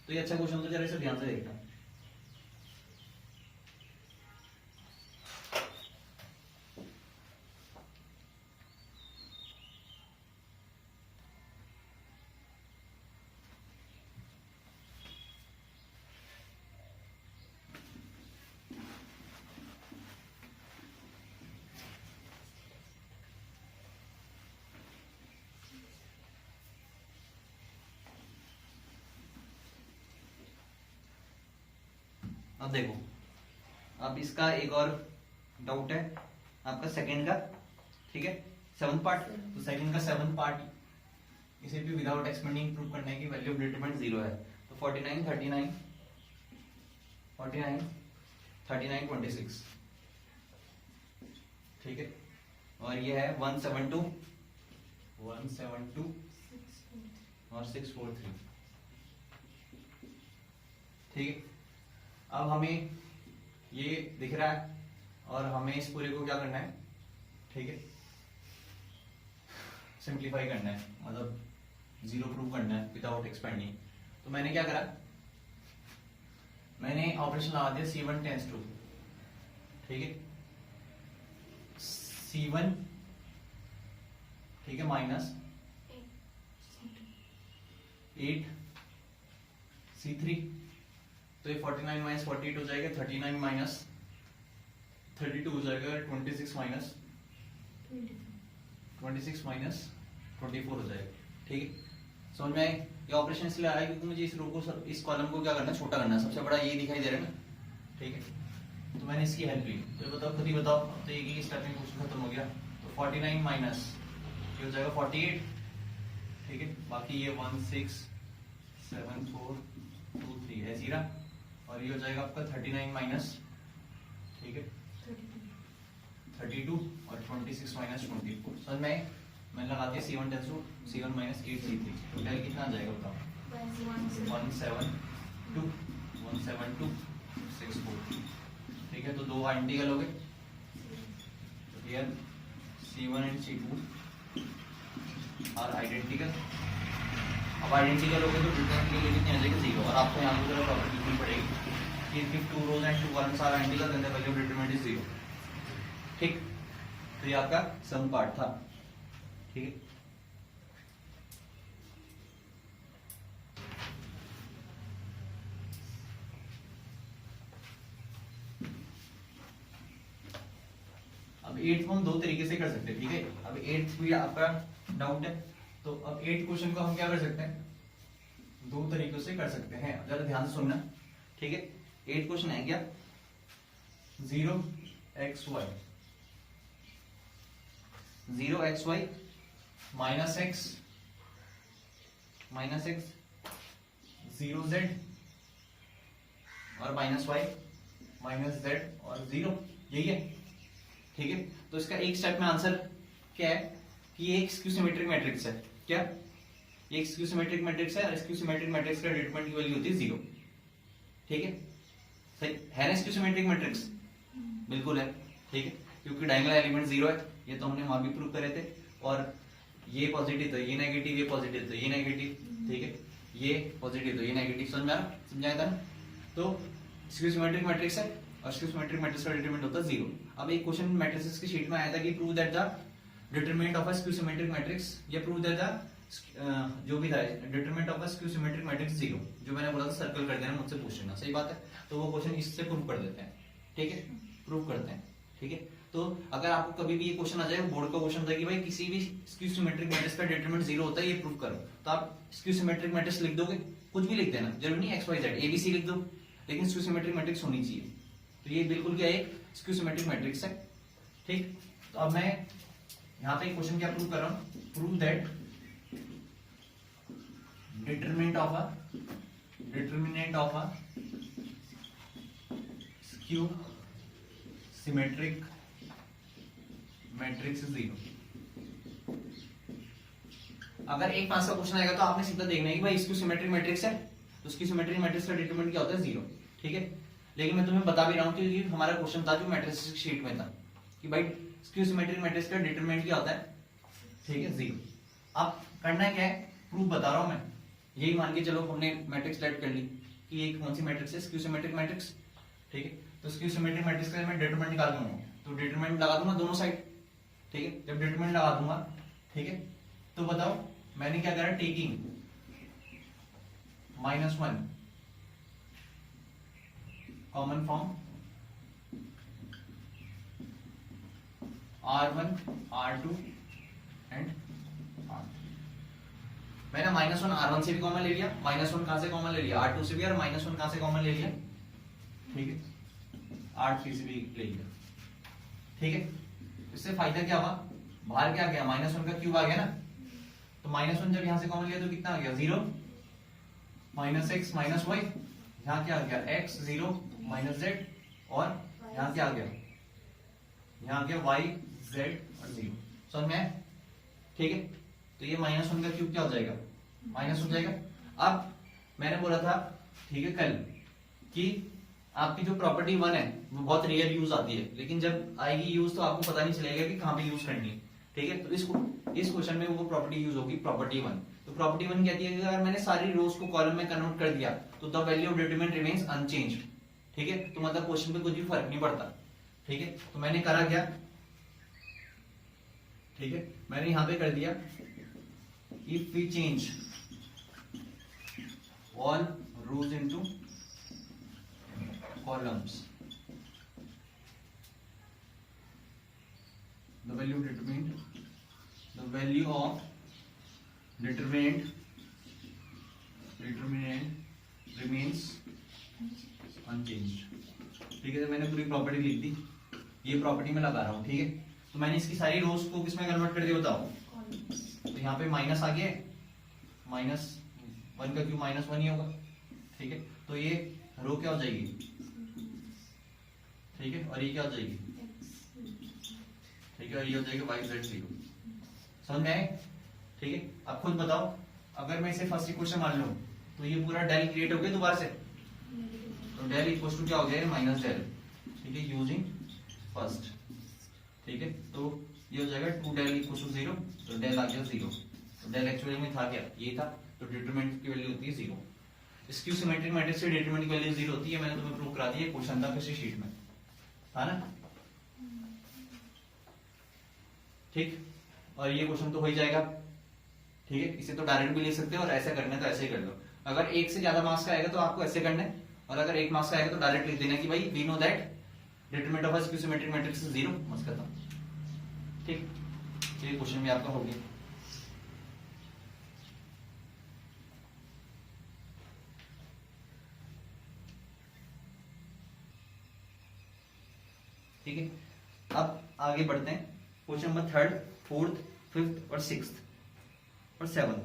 तो ये अच्छा क्वेश्चन, तो जरा इसे ध्यान से देखना। अब देखो, अब इसका एक और डाउट है आपका सेकंड का, ठीक है, 7th पार्ट। तो सेकंड का 7th पार्ट, इसे भी विदाउट एक्सपेंडिंग प्रूव करना है कि वैल्यू ऑफ डिटरमिनेंट 0 है। तो 49 39 49 39 26, ठीक है, और ये है 172 172 और 643, ठीक है। अब हमें ये दिख रहा है और हमें इस पूरे को क्या करना है, ठीक है, सिंप्लीफाई करना है, मतलब 0 प्रूव करना है विदाउट एक्सपेंडिंग। तो मैंने क्या करा, मैंने ऑपरेशन लगा दिया C1 टेंस टू, ठीक है, C1, ठीक है, माइनस 8 C3, तो ये 49 माइनस 48 हो जाएगा, 39 माइनस 32 हो जाएगा, 26 माइनस 24 हो जाएगा, ठीक है। समझ में आए? ये ऑपरेशन इसलिए आया क्योंकि मुझे इस रो को इस कॉलम को क्या करना है, छोटा करना है। सबसे बड़ा ये दिखाई दे रहा है ना, ठीक है, तो मैंने इसकी हेल्प ली। तो बताओ, खुद ही बताओ, अब तो एक ही स्टेप में क्वेश्चन खत्म हो गया। तो 49 माइनस ये हो जाएगा 48, ठीक है, बाकी ये 167423 ऐसी रहा, और ये हो जाएगा आपका 39 माइनस, ठीक है, 32 और 26 माइनस 24। समझ में आए? मैंने लगा दिया C1 tends to C1 minus 8 C3, total कितना आ जाएगा बताओ? 172 ठीक है। तो दो आइडेंटिकल हो गए, तो here C1 and C2 are identical. अब आइडेंटिकल हो गए तो डिफरेंस के लिए कितनी आ जाएगी 0, और आपको यहाँ पर प्रॉपर्टी लिखनी पड़ेगी कि if two rows and two columns are identical then the value of determinant is 0। ठीक, तो ये आपका सम पार्ट था, ठीक है। अब 8th हम दो तरीके से कर सकते हैं, ठीक है। अब 8th भी आपका डाउट है, तो अब 8th क्वेश्चन को हम क्या कर सकते हैं, दो तरीकों से कर सकते हैं। जरा ध्यान से सुनना, ठीक है। 8th क्वेश्चन है क्या, 0xy माइनस x 0z और माइनस y माइनस z और 0, यही है, ठीक है। तो इसका एक स्टेप में आंसर क्या है कि ये एक स्क्यू सिमेट्रिक मैट्रिक्स है। क्या? ये एक स्क्यू सिमेट्रिक मैट्रिक्स है, और स्क्यू सिमेट्रिक मैट्रिक्स का डिटरमिनेंट की वैल्यू होती है 0, ठीक है। सही है ना स्क्यू सिमेट्रिक मैट्रिक्स? बिल्कुल है, ठीक है, क्योंकि डायगोनल एलिमेंट 0 है, ये तो हमने वहां भी प्रूव करे थे। और ये पॉजिटिव तो ये नेगेटिव, ये पॉजिटिव तो ये नेगेटिव, ठीक है, ये पॉजिटिव तो ये नेगेटिव। समझ में आ रहा? समझाया था ना? तो स्क्यू सिमेट्रिक मैट्रिक्स है, और स्क्यू सिमेट्रिक मैट्रिक्स का डिटरमिनेंट होता है 0। अब एक क्वेश्चन मैट्रिसेस की शीट में आया था कि prove that the determinant of a skew symmetric matrix, या प्रूव दैट द जो भी था determinant of a skew symmetric matrix 0, जो मैंने बोला था सर्कल कर देना, मुझसे पूछ लेना। सही बात है, तो वो क्वेश्चन इससे प्रूव कर देते हैं, ठीक है, प्रूव करते हैं, ठीक है। तो अगर आपको कभी भी ये क्वेश्चन आ जाए, बोर्ड का क्वेश्चन था कि भाई किसी भी स्क्यू सिमेट्रिक मैट्रिक्स का डिटरमिनेंट 0 होता है, ये प्रूव करो, तो आप स्क्यू सिमेट्रिक मैट्रिक्स लिख दोगे, कुछ भी लिख देना, जरूरी नहीं XYZ ABC लिख दो, लेकिन स्क्यू सिमेट्रिक मैट्रिक्स होनी चाहिए। तो ये बिल्कुल क्या एक स्क्यू सिमेट्रिक मैट्रिक्स है, ठीक। तो अब मैं यहाँ पे क्वेश्चन क्या प्रूव कर रहा हूँ, prove that determinant of a skew symmetric matrix 0। अगर एक पांच का क्वेश्चन आएगा तो आपने सीधा देखना है कि भाई स्क्यू सिमेट्रिक मैट्रिक्स है, तो स्क्यू सिमेट्रिक मैट्रिक्स का डिटरमिनेंट क्या होता है 0, ठीक है। लेकिन मैं तुम्हें बता भी रहा हूं कि हमारा क्वेश्चन था जो मैट्रिक्स की शीट में था कि भाई स्क्यू सिमेट्रिक मैट्रिक्स का डिटरमिनेंट क्या होता है, ठीक है, 0। अब करना क्या है, प्रूफ बता रहा हूं मैं, यही मान के चलो हमने मैट्रिक्स सेट कर ली कि एक कौन सी मैट्रिक्स है, स्क्यू सिमेट्रिक मैट्रिक्स, ठीक है। तो स्क्यू सिमेट्रिक मैट्रिक्स का मैं डिटरमिनेंट निकाल दूंगा, तो डिटरमिनेंट लगा दूंगा दोनों साइड, ठीक है। जब डिटरमिनेंट लगा दूंगा, ठीक है, तो बताओ मैंने क्या करा, taking -1 common from R1 R2 and R3। मैंने -1 R1 से भी कॉमन ले लिया, -1 कहां से कॉमन ले लिया, R2 से भी, और -1 कहां से कॉमन ले लिया, ठीक है, R3 से भी ले लिया, ठीक है। इससे फायदा क्या हुआ, बाहर क्या गया, -1 का क्यूब आ गया ना, तो -1 जब यहां से कॉमन लिया तो कितना आ गया, 0 -x -y, यहां क्या आ गया, x 0 -z, और यहां क्या आ गया, यहां आ गया y z और 0। समझ में, ठीक है। तो ये -1 का क्यूब क्या हो जाएगा, माइनस हो जाएगा। अब मैंने बोला था, ठीक है, कल कि आपकी जो प्रॉपर्टी 1 है वो बहुत रेयर यूज आती है, लेकिन जब आएगी यूज तो आपको पता नहीं चलेगा कि कहां पे यूज करनी है, ठीक है। तो इस क्वेश्चन में वो प्रॉपर्टी यूज होगी, प्रॉपर्टी 1। तो प्रॉपर्टी 1 कहती है कि अगर मैंने सारी रोज को कॉलम में कन्वर्ट कर दिया तो the value of determinant remains unchanged, ठीक है। तो मतलब क्वेश्चन में कुछ भी फर्क नहीं पड़ता, ठीक है। तो मैंने करा क्या, ठीक है, मैंने यहां पे कर दिया, if we change all rows into columns, the value of determinant है, तो मैंने पूरी प्रॉपर्टी लिख दी, ये प्रॉपर्टी मैं लगा रहा हूँ, ठीक है। तो मैंने इसकी सारी रोज को किसमें कन्वर्ट कर दिया बताओ, तो यहाँ पे माइनस आ गया, -1 का क्यूब -1 ही होगा, ठीक है। तो ये रो क्या हो जाएगी, ठीक है, और ये क्या हो जाएगी, ठीक है, और ये हो जाएगा y/0। समझ में आए, ठीक है। अब खुद बताओ, अगर मैं इसे फर्स्ट इक्वेशन मान लूं तो ये पूरा डेल क्रिएट हो गया दोबारा से, तो डेल इक्वल टू क्या हो गया, माइनस डेल, ठीक है, यूजिंग फर्स्ट, ठीक है। तो ये हो जाएगा 2 डेल इक्वल टू 0, तो डेल आ गया 0, तो डेल एक्चुअली में था क्या, ये था, तो डिटरमिनेंट की वैल्यू होती है 0। स्क्यू सिमेट्रिक मैट्रिक्स से डिटरमिनेंट की वैल्यू 0 होती है, मैंने तुम्हें प्रूव करा दिया, क्वेश्चन था किसी शीट में, था ना, ठीक। और ये क्वेश्चन तो हो ही जाएगा, ठीक है। इसे तो डायरेक्ट भी ले सकते हो, और ऐसा करना है तो ऐसे ही कर लो। अगर एक से ज्यादा मार्क्स का आएगा तो आपको ऐसे करना है, और अगर एक मार्क्स का आएगा तो डायरेक्ट लिख देना कि भाई we know that determinant of a skew symmetric matrix is 0, बस खत्म, ठीक। ये क्वेश्चन भी आपका हो गया। ठीक है, अब आगे बढ़ते हैं, क्वेश्चन नंबर 3, 4, 5 और 6 और 7,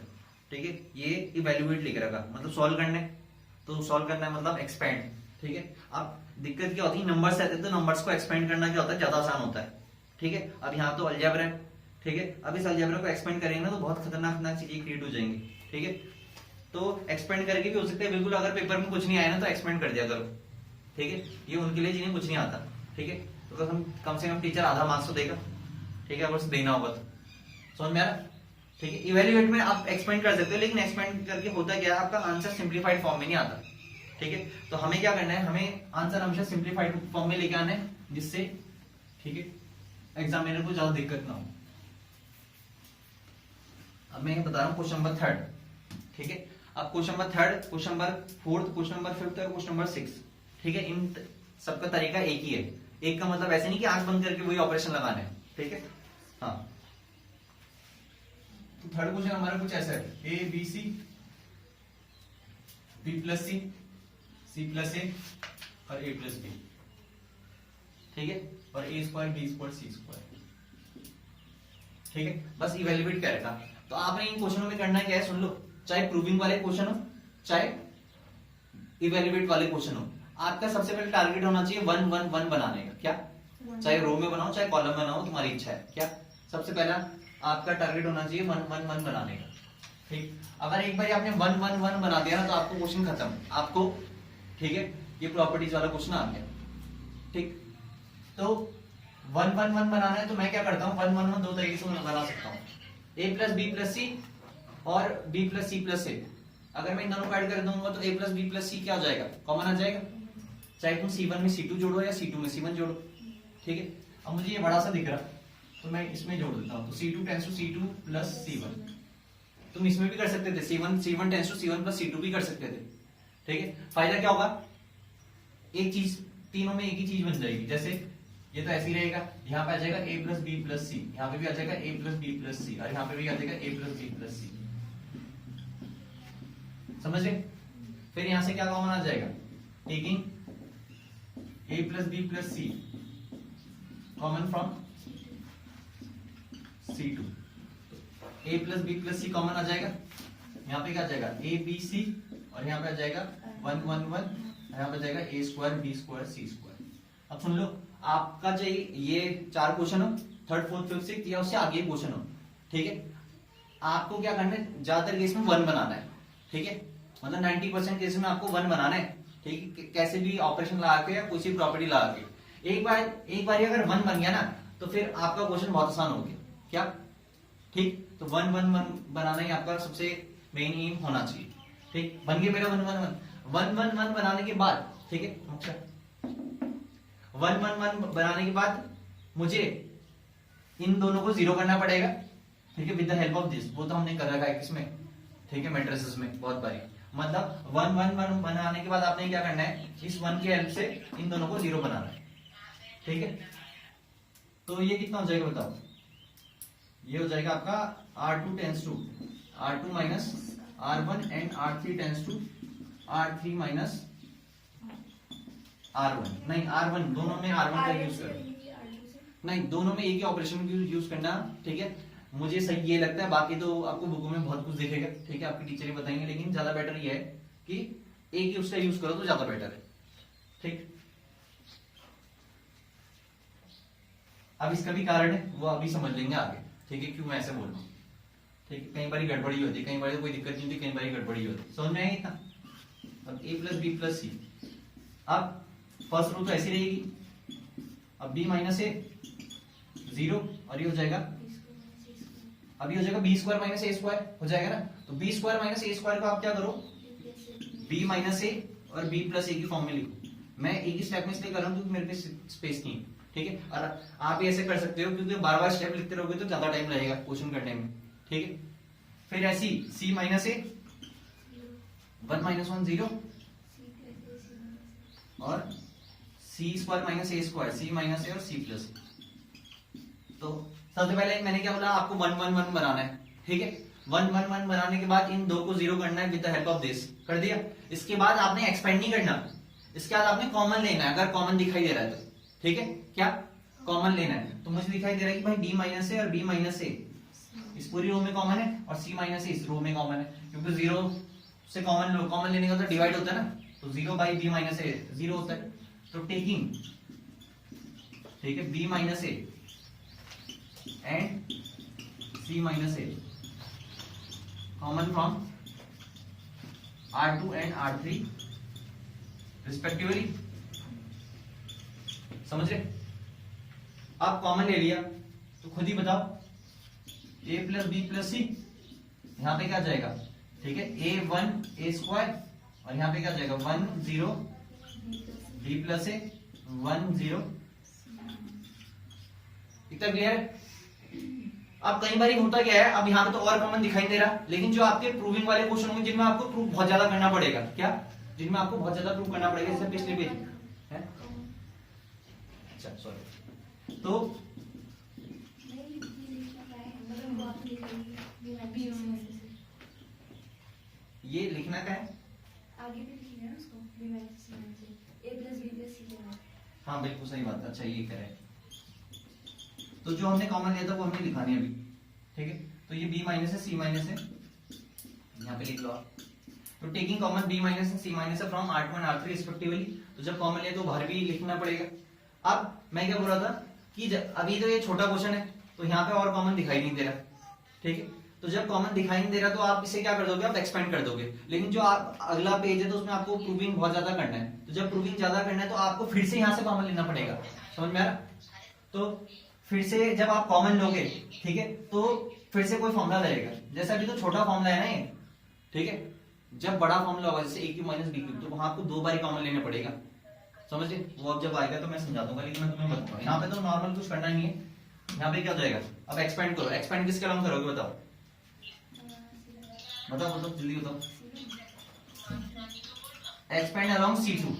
ठीक है। ये इवैल्यूएट लिख रखा, मतलब सॉल्व करना है, तो सॉल्व करना है मतलब एक्सपेंड, ठीक है। अब दिक्कत क्या होती है, नंबर्स आते हैं तो नंबर्स को एक्सपेंड करना क्या होता है, ज्यादा आसान होता है, ठीक है। अब यहाँ तो अलजेब्रा है, ठीक है। अब इस अलजेब्रा को एक्सपेंड करेंगे ना तो बहुत खतरनाक चीजें क्रिएट हो जाएंगी, ठीक है। तो एक्सपेंड करके भी हो सकता है, बिल्कुल अगर पेपर में कुछ नहीं आया ना तो एक्सपेंड कर दिया करो, ठीक है। ये उनके लिए जिन्हें कुछ नहीं आता, ठीक है। तो हम कम से कम टीचर आधा मार्क्स तो देगा, ठीक है, अगर देना होगा तो, समझ में आ रहा, ठीक है। इवैल्यूएट में आप एक्सपेंड कर सकते हो, लेकिन एक्सपेंड करके होता क्या है, आपका आंसर सिंप्लीफाइड फॉर्म में नहीं आता, ठीक है। तो हमें क्या करना है, हमें आंसर हमेशा सिंप्लीफाइड फॉर्म में लेके आना है, जिससे, ठीक है, एग्जामिनर को ज्यादा दिक्कत ना हो। अब मैं बता रहा हूँ क्वेश्चन नंबर 3, ठीक है। अब question number 3, question number 4, question number 5 और क्वेश्चन नंबर 6, ठीक है। इन सबका तरीका एक ही है, एक का मतलब ऐसे नहीं कि आंख बंद करके वही ऑपरेशन लगाना है, ठीक है, हाँ। तो थर्ड क्वेश्चन हमारा कुछ ऐसा है, A B C B plus c c plus a और ए प्लस बी, ठीक है, और a square B square C square, ठीक है। बस इवैल्यूएट कर रखा। तो आपने इन क्वेश्चनों में करना क्या है, सुन लो, चाहे प्रूविंग वाले क्वेश्चन हो चाहे इवैल्यूएट वाले क्वेश्चन हो, आपका सबसे पहले टारगेट होना चाहिए 1 1 1 बनाने का, क्या, चाहे रो में बनाओ चाहे कॉलम में बनाओ, तुम्हारी इच्छा है, क्या। सबसे पहला आपका टारगेट होना चाहिए 1 1 1 बनाने का, ठीक। अगर एक बार आपने 1 1 1 बना दिया ना तो आपको क्वेश्चन खत्म, आपको, ठीक है, ये प्रॉपर्टीज वाला क्वेश्चन आ गया, ठीक। तो 1 1 1 बनाना है तो मैं क्या करता हूँ, 1 1 1 दो तरीके से बना सकता हूँ, a plus B plus c और b प्लस सी प्लस ए। अगर मैं इन दोनों को ऐड कर दूंगा तो a प्लस बी प्लस सी क्या हो जाएगा, कॉमन आ जाएगा, चाहे तुम C1 में C2 जोड़ो या C2 में C1 जोड़ो, ठीक है। अब मुझे ये बड़ा सा दिख रहा तो मैं इसमें जोड़ देता हूँ, तो C2 tense to C2 plus C1। तुम इसमें भी कर सकते थे, C1 tends to C1 plus C2 भी कर सकते थे, ठीक है। फायदा क्या होगा, एक चीज तीनों में एक ही चीज बन जाएगी, जैसे ये तो ऐसे ही रहेगा, यहाँ पे आ जाएगा a plus B plus c, यहाँ पे भी आ जाएगा a plus B plus c, और यहाँ पे भी आ जाएगा a plus B plus c, समझ रहे। फिर यहाँ से क्या कॉमन आ जाएगा, taking a plus B plus C common from C2, a plus B plus C common आ जाएगा, यहाँ पे क्या आ जाएगा a b c, और यहाँ पे आ जाएगा 1 1 1, यहाँ पे आ जाएगा a square B square C square. अब सुन लो, आपका चाहिए ये 4 क्वेश्चन हो, 3rd 4th 5th 6th या उससे आगे क्वेश्चन हो, ठीक है। आपको क्या करना है, ज्यादातर केस में 1 बनाना है, ठीक है, मतलब 90% केस में आपको 1 बनाना है, ठीक है, कैसे भी ऑपरेशन लगा के या कोई प्रॉपर्टी लगा के। एक बार अगर 1 बन गया ना तो फिर आपका क्वेश्चन बहुत आसान हो गया, क्या, ठीक। तो 1 1 1 बनाना ही आपका सबसे मेन एम होना चाहिए, ठीक। बन गया मेरा 1 1 1 1 1 1 बनाने के बाद, ठीक है, अच्छा 1 1 1 बनाने के बाद मुझे इन दोनों को 0 करना पड़ेगा, ठीक है, with the help of this, वो तो हमने कर रखा है किसमें, ठीक है, मैट्रिसेस में बहुत बारी। मतलब 1 1 1 बनाने के बाद आपने क्या करना है, इस 1 की हेल्प से इन दोनों को 0 बनाना है, ठीक है। तो ये कितना हो जाएगा बताओ, ये हो जाएगा आपका R2 tends to R2 minus R1 and R3 tends to R3 minus R1 नहीं, R1 दोनों में R1 का यूज कर, नहीं दोनों में एक ही ऑपरेशन यूज करना, ठीक है। मुझे सही ये लगता है, बाकी तो आपको बुकों में बहुत कुछ दिखेगा, ठीक है, आपकी टीचर ही बताएंगे, लेकिन ज्यादा बेटर ये है कि एक ही उसका यूज करो तो ज्यादा बेटर है, ठीक। अब इसका भी कारण है, वो अभी समझ लेंगे आगे, ठीक है, क्यों मैं ऐसे बोल रहा हूँ, ठीक है। कई बार गड़बड़ी होती है, कई बार कोई दिक्कत नहीं होती, कई बार गड़बड़ी होती है, समझ में आएगी इतना। अब a प्लस बी प्लस सी, अब फर्स्ट रो तो ऐसी रहेगी, अब b माइनस ए 0 और ये हो जाएगा, अब ये हो जाएगा बी स्क्वायर माइनस ए स्क्वायर हो जाएगा ना। तो बी स्क्वायर माइनस ए स्क्वायर को आप क्या करो, b माइनस ए और b प्लस ए की फॉर्म में लिखो। मैं एक ही स्टेप में इसलिए कर रहा हूँ क्योंकि मेरे पे स्पेस नहीं है, ठीक है। और आप ऐसे कर सकते हो क्योंकि बार बार स्टेप लिखते रहोगे तो ज्यादा टाइम लगेगा क्वेश्चन करने में, ठीक है। फिर ऐसी c माइनस ए 1 माइनस 1 0 और c स्क्वायर माइनस ए स्क्वायर, c माइनस ए और c प्लस। तो सबसे पहले मैंने क्या बोला, आपको 1 1 1 बनाना है, ठीक है। 1 1 1 बनाने के बाद इन दो को 0 करना है with the help of this, कर दिया। इसके बाद आपने एक्सपेंड नहीं करना, इसके बाद आपने कॉमन लेना है, अगर कॉमन दिखाई दे रहा है तो, ठीक है। क्या कॉमन लेना है, तो मुझे दिखाई दे रहा है कि भाई b माइनस ए और b माइनस ए इस पूरी रो में कॉमन है और c माइनस ए इस रो में कॉमन है, क्योंकि 0 से कॉमन लेने का तो डिवाइड होता है ना, तो 0 बाई b माइनस ए 0 होता है। तो टेकिंग, ठीक है, b minus A and c minus A common from R2 and R3 respectively, समझ रहे। आप कॉमन ले लिया तो खुद ही बताओ, a प्लस बी प्लस सी, यहां पे क्या जाएगा, ठीक है, a1 a स्क्वायर और यहां पे क्या जाएगा 1 0 b प्लस ए 1 0, इतना क्लियर है। अब कई बार होता क्या है, अब यहाँ पे तो और कॉमन दिखाई दे रहा, लेकिन जो आपके प्रूविंग वाले क्वेश्चन होंगे जिनमें आपको प्रूव बहुत ज्यादा करना पड़ेगा, क्या, जिनमें आपको बहुत ज्यादा प्रूव करना पड़ेगा, जैसे पिछले पेज है, अच्छा सॉरी, तो ये लिखना क्या है, आगे भी लिखिए ना उसको, b minus c a plus b plus c लेना है। हाँ बिल्कुल सही बात है, अच्छा ये कह रहे हैं। तो जो हमने कॉमन लिया था वो हमने लिखानी है अभी, ठीक है। तो ये b माइनस है c माइनस है, यहाँ पे लिख लो आप। तो टेकिंग कॉमन b माइनस है c माइनस है from R2 and R3 respectively, तो जब कॉमन लिया तो बाहर भी लिखना पड़ेगा। अब मैं क्या बोल रहा था कि अभी तो ये छोटा क्वेश्चन है तो यहाँ पे और कॉमन दिखाई नहीं दे रहा, ठीक है। तो जब कॉमन दिखाई नहीं दे रहा तो आप इसे क्या कर दोगे, आप एक्सपेंड कर दोगे। लेकिन जो आप अगला पेज है तो उसमें आपको प्रूविंग बहुत ज्यादा करना है, तो जब प्रूविंग ज्यादा करना है तो आपको फिर से यहाँ से कॉमन लेना पड़ेगा, समझ में आ रहा। तो फिर से जब आप कॉमन लोगे, ठीक है, तो फिर से कोई फॉर्मूला लगेगा, जैसे अभी तो छोटा फॉर्मूला है ना ये, ठीक है। जब बड़ा फॉर्मूला होगा जैसे a cube minus B cube, तो वहां आपको 2 बार कॉमन लेना पड़ेगा, समझे। वो अब जब आएगा तो मैं समझा दूंगा, लेकिन मैं तुम्हें बताऊँ यहाँ पे तो नॉर्मल कुछ करना नहीं है। यहाँ पे क्या हो जाएगा, अब एक्सपेंड करो, एक्सपेंड किसके अलावा करोगे बताओ, बताओ बताओ जल्दी बताओ। एक्सपेंड अलोंग C2,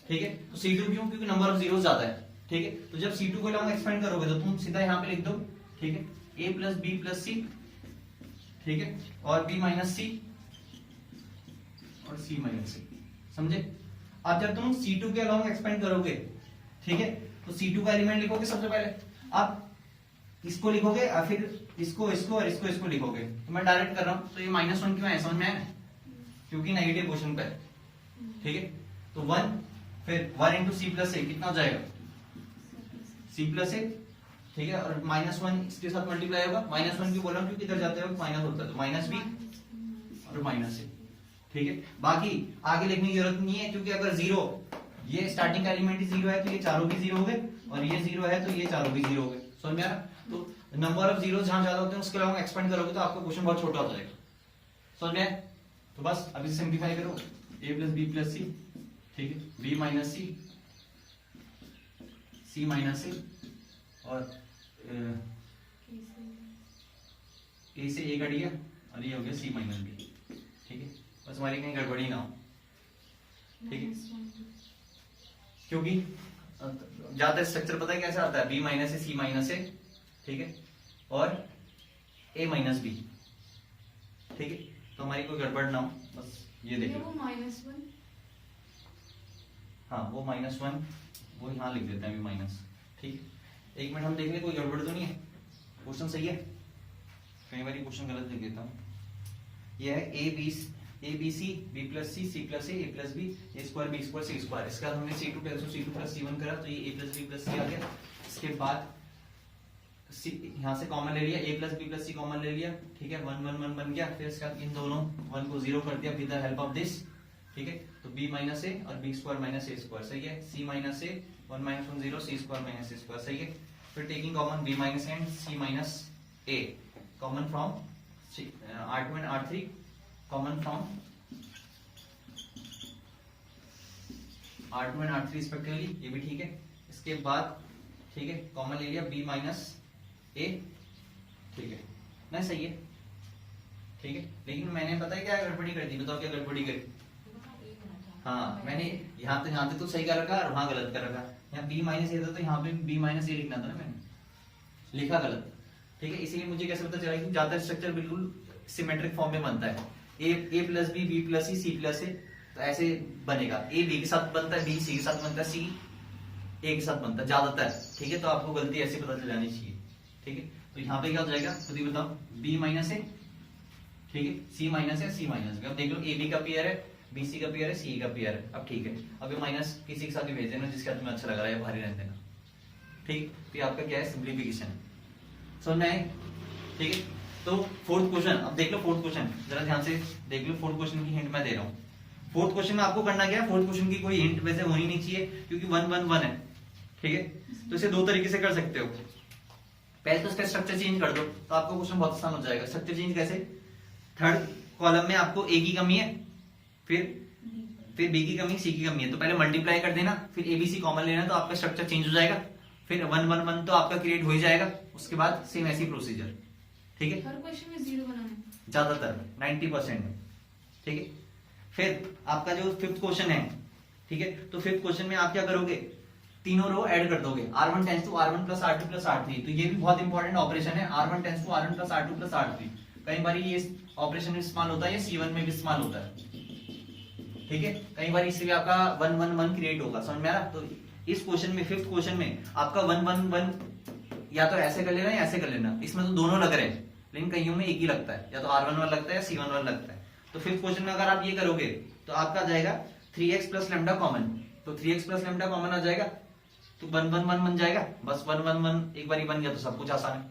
ठीक है। तो C2 क्यों, क्योंकि नंबर ऑफ जीरो ज्यादा है, ठीक है। तो जब C2 को अलोंग एक्सपेंड करोगे तो तुम सीधा यहाँ पे लिख दो, ठीक है, a plus B plus c, ठीक है, और b माइनस सी और c माइनस सी, समझे। अब जब तुम C2 के अलोंग एक्सपेंड करोगे, ठीक है, तो C2 का एलिमेंट लिखोगे सबसे पहले, अब इसको लिखोगे और फिर इसको इसको और इसको लिखोगे। तो मैं डायरेक्ट कर रहा हूं, तो ये -1 क्यों है, समझ में आया, क्योंकि नेगेटिव क्वेश्चन पे, ठीक है। तो 1 फिर 1 इंटू सी प्लस ए कितना हो जाएगा, c प्लस ए, ठीक है, और -1 इसके साथ मल्टीप्लाई होगा। -1 क्यों बोल रहा हूं, क्योंकि इधर जाते वक्त माइनस होता है, तो माइनस बी और माइनस ए, ठीक है। बाकी आगे लिखने की जरूरत नहीं है, क्योंकि अगर 0 ये स्टार्टिंग का एलिमेंट ही 0 है तो ये चारों भी 0 हो गए, और ये 0 है तो ये चारों भी 0 हो गए, समझ में आ रहा। तो नंबर ऑफ जीरो जहां ज्यादा होते हैं उसके अलावा एक्सपेंड करोगे तो आपका क्वेश्चन बहुत छोटा हो जाएगा, समझ में। तो बस अभी सिंप्लीफाई करो, a plus B plus c, ठीक है, b माइनस सी, c माइनस सी, और a से a कट गया और ये हो गया c माइनस बी, ठीक है। बस हमारी कहीं गड़बड़ी ना हो, ठीक है, क्योंकि ज्यादा स्ट्रक्चर पता है कैसे आता है, b माइनस है, c माइनस है, ठीक है, और a माइनस बी, ठीक है। तो हमारी कोई गड़बड़ ना हो, बस ये देखिए। वो -1, हाँ वो -1 वो यहाँ लिख देते हैं अभी माइनस। ठीक, एक मिनट हम देख लें कोई गड़बड़ तो नहीं है, क्वेश्चन सही है। कई बार क्वेश्चन गलत लिख देता हूँ। ये है A B C B plus C plus A plus B A square B square C square. इसका हमने C2 प्लस C1 करा तो ये A plus B plus C आ गया। इसके बाद सी यहाँ से कॉमन ले लिया, A plus B plus C common ले लिया। ठीक है, 1 1 1 बन गया। फिर इसका इन दोनों 1 को 0 कर दिया with the help of this. ठीक है, तो b माइनस ए और बी स्क्वायर माइनस ए स्क्वायर सही है। c माइनस ए 1 माइनस 1 0 सी स्क्वायर माइनस ए स्क्वायर सही है। फिर taking common b minus and c minus A common from R2 and R3 common from R2 and R3 respectively, ये भी ठीक है। इसके बाद ठीक है कॉमन ले लिया b माइनस ए। ठीक है ना, सही है। ठीक है, लेकिन मैंने पता है क्या गड़बड़ी कर दी, बताओ क्या गड़बड़ी करी। हाँ मैंने यहाँ पे तो सही कर रखा और वहां गलत कर रखा। यहाँ b माइनस ए था तो यहाँ पे b माइनस ए लिखना था ना, मैंने लिखा गलत। ठीक है, इसीलिए मुझे कैसे पता चला कि ज्यादा स्ट्रक्चर बिल्कुल सिमेट्रिक फॉर्म में बनता है। a plus B plus C plus a, तो ऐसे बनेगा। a b के साथ बनता है, b c के साथ बनता है, c a के साथ बनता है ज्यादातर। ठीक है, तो आपको गलती ऐसे पता चल जानी चाहिए। ठीक है, तो यहाँ पे क्या हो जाएगा खुद ही बताओ, b माइनस ए। ठीक है, c माइनस है c माइनस बी। अब देख लो ए बी का पेयर है, बी सी का पेयर है, सी का पेयर है। अब ठीक है, अब ये माइनस किसी के साथ भी भेज देना जिसका तुम्हें अच्छा लग रहा है, भारी रहने देना। ठीक, तो ये आपका क्या है, सिंप्लीफिकेशन है। समझ में आए? ठीक है, तो फोर्थ क्वेश्चन अब देख लो। फोर्थ क्वेश्चन जरा ध्यान से देख लो। फोर्थ क्वेश्चन की हिंट मैं दे रहा हूँ। फोर्थ क्वेश्चन में आपको करना क्या है, फोर्थ क्वेश्चन की कोई हिंट वैसे होनी नहीं चाहिए क्योंकि 1 1 1 है। ठीक है, तो इसे दो तरीके से कर सकते हो। पहले तो इसका स्ट्रक्चर चेंज कर दो तो आपको क्वेश्चन बहुत आसान हो जाएगा। स्ट्रक्चर चेंज कैसे, थर्ड कॉलम में आपको ए की कमी है, फिर बी की कमी, सी की कमी है, तो पहले मल्टीप्लाई कर देना, फिर एबीसी कॉमन लेना, तो आपका स्ट्रक्चर चेंज हो जाएगा। फिर 1 1 1 तो आपका क्रिएट हो ही जाएगा। उसके बाद सेम ऐसी प्रोसीजर। ठीक है, हर क्वेश्चन में 0 बनाना ज्यादातर 90% में। ठीक है, फिर आपका जो फिफ्थ क्वेश्चन है, ठीक है, तो फिफ्थ क्वेश्चन में आप क्या करोगे, तीनों रो ऐड कर दोगे। R1 tense to R1 plus R2 plus R3। तो ये भी बहुत इंपॉर्टेंट ऑपरेशन है, R1 tense to R1 plus R2 plus R3। कई बार ये ऑपरेशन में इस्तेमाल होता है, ये C1 में भी इस्तेमाल होता है। ठीक है, कई बार इससे भी आपका 1 1 1 क्रिएट होगा। समझ में आ रहा? तो इस क्वेश्चन में, फिफ्थ क्वेश्चन में आपका 1 1 1 या तो ऐसे कर लेना या ऐसे कर लेना। इसमें तो दोनों लग रहे हैं लेकिन कईयों में एक ही लगता है, या तो R1 1 लगता है या C1 1 लगता है। तो फिफ्थ क्वेश्चन में अगर आप ये करोगे तो आपका आ जाएगा 3x प्लस लैम्डा कॉमन। तो 3x प्लस लैम्डा कॉमन आ जाएगा तो 1 1 1 बन जाएगा। बस 1 1 1 एक बार ही बन गया तो सब कुछ आसान है।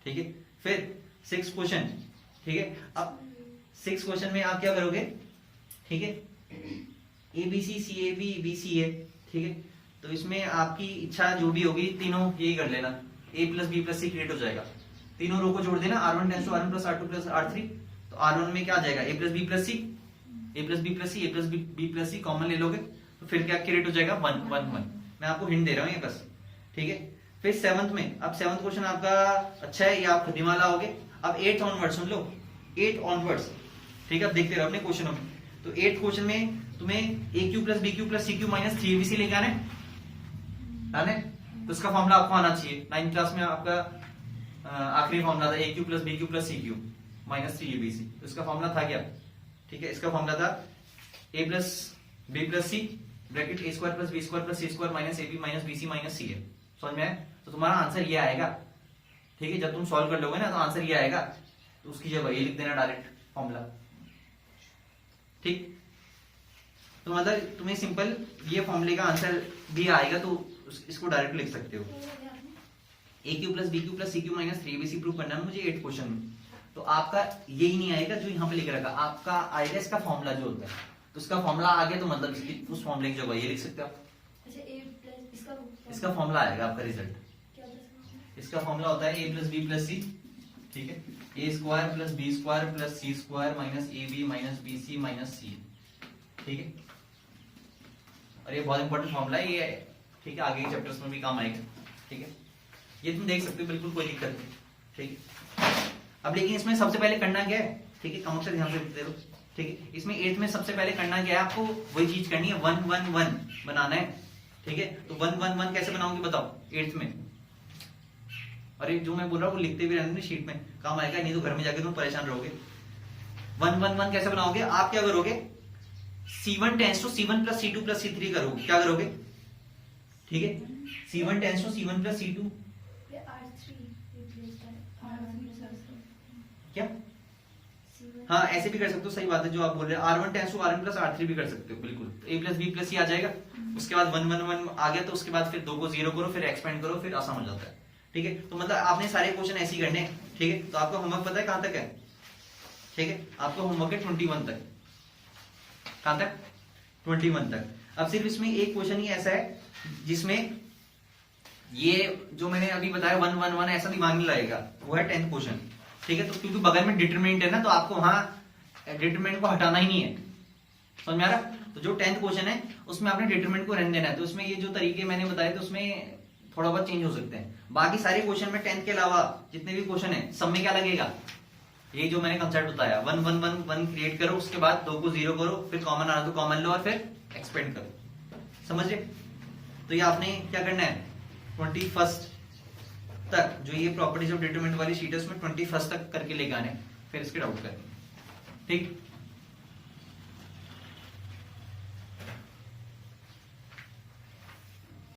ठीक है, फिर सिक्स क्वेश्चन। ठीक है, अब सिक्स क्वेश्चन में आप क्या करोगे, ठीक है, A B C C A B C ए। ठीक है, तो इसमें आपकी इच्छा जो भी होगी तीनों यही कर लेना, a plus B plus C create हो जाएगा। तीनों रो को जोड़ देना, R1 tense to R1 plus R2 plus R3। तो R1 में क्या आ जाएगा, a plus B plus C, a plus B plus C, a plus B plus C common ले लोगे तो फिर क्या क्रिएट हो जाएगा, 1 1 1। मैं आपको हिंट दे रहा हूँ ये बस। ठीक है, फिर सेवंथ में, अब सेवंथ क्वेश्चन आपका अच्छा है, ये आप खुद ही मान लाओगे। अब 8th ऑनवर्ड सुन लो, 8 ऑनवर्ड्स। ठीक है, अब देखते रहो अपने क्वेश्चनों में। तो 8th क्वेश्चन में तुम्हें a cube plus b cube plus c cube minus 3abc लेके आने, तो इसका फॉर्मूला आपको आना चाहिए। 9th क्लास में आपका आखिरी फॉर्मूला था a cube plus b cube plus c cube minus 3abc। तो इसका फॉर्मूला था क्या, ठीक है, इसका फॉर्मूला था a plus B plus c bracket a square plus b square plus c square minus A b minus B c minus c है। समझ में आया? तो तुम्हारा आंसर ये आएगा। ठीक है, जब तुम सॉल्व कर लोगे ना तो आंसर ये आएगा, तो उसकी जगह ये लिख देना डायरेक्ट फॉर्मूला। ठीक, तो मतलब तुम्हें सिंपल ये फॉर्मूले का आंसर भी आएगा तो इसको डायरेक्ट लिख सकते हो। A cube plus b cube plus c cube minus 3abc prove करना है मुझे 8th क्वेश्चन में। तो आपका यही नहीं आएगा जो यहाँ पे लिख रखा, आपका आएगा इसका फॉर्मूला जो होता है। तो इसका फॉर्मूला आ गया तो मतलब उस फॉर्मूले की जगह ये लिख सकते हो आप। अच्छा a प्लस इसका फॉर्मूला आएगा आपका रिजल्ट। क्या होता है? इसका फॉर्मूला होता है a plus B plus c. ठीक है, ए square plus b square plus c square minus ए b minus B c minus c. ठीक है, और ये बहुत इंपॉर्टेंट फॉर्मूला है ये। ठीक है, आगे के चैप्टर्स में भी काम आएगा। ठीक है, ये तुम देख सकते हो, बिल्कुल कोई दिक्कत नहीं। ठीक है, अब लेकिन इसमें सबसे पहले करना क्या है, ठीक है, कम से ध्यान से दे दो। ठीक है, इसमें 8th में सबसे पहले करना क्या है, आपको वही चीज करनी है, 1 1 1 बनाना है। ठीक है, तो 1 1 1 कैसे बनाओगे बताओ 8th में। अरे जो मैं बोल रहा हूँ वो लिखते भी रहना शीट में, काम आएगा, नहीं तो घर में जाके तुम परेशान रहोगे। 1 1 1 कैसे बनाओगे, आप क्या करोगे, C1 tends to C1 plus C2 plus C3 करोगे, क्या करोगे? ठीक है, C1 tends to C1 plus C2 R3 replaced by R1 क्या? C1 हाँ ऐसे भी कर सकते हो, सही बात है जो आप बोल रहे हैं, R1 tense to R1 plus R3 भी कर सकते हो, बिल्कुल। तो A plus B plus C आ जाएगा, उसके बाद 1 1 1 आ गया, तो उसके बाद फिर 2 को 0 करो, फिर एक्सपेंड करो, फिर आसान हो जाता है। ठीक है, तो मतलब आपने सारे क्वेश्चन ऐसे ही करने हैं। ठीक है, तो आपका होमवर्क पता है कहाँ तक है? ठीक है, आपका होमवर्क है 21 तक। कहाँ तक? 21 तक। अब सिर्फ इसमें एक क्वेश्चन ही ऐसा है जिसमें ये जो मैंने अभी बताया 1 1 1 ऐसा दिमाग में लगेगा, वो है 10th क्वेश्चन। ठीक है, तो क्योंकि बगल में डिटरमिनेंट है ना, तो आपको वहां डिटरमिनेंट को हटाना ही नहीं है, समझ में आ रहा? तो जो 10th क्वेश्चन है उसमें आपने डिटरमिनेंट को रहने देना है। तो उसमें ये जो तरीके मैंने बताए थे उसमें थोड़ा बहुत चेंज हो सकते हैं। बाकी सारे क्वेश्चन में 10th के अलावा जितने भी क्वेश्चन है सब में क्या लगेगा? ये जो मैंने कंसेप्ट बताया 1 1 1 1 क्रिएट करो, उसके बाद 2 को 0 करो, फिर कॉमन आना तो कॉमन लो और फिर एक्सपेंड करो। समझ रहे? तो ये आपने क्या करना है 21st तक, जो ये प्रॉपर्टीज ऑफ डिटरमिनेंट वाली शीट है उसमें 21st तक करके लेके आने, फिर इसके डाउट करने। ठीक।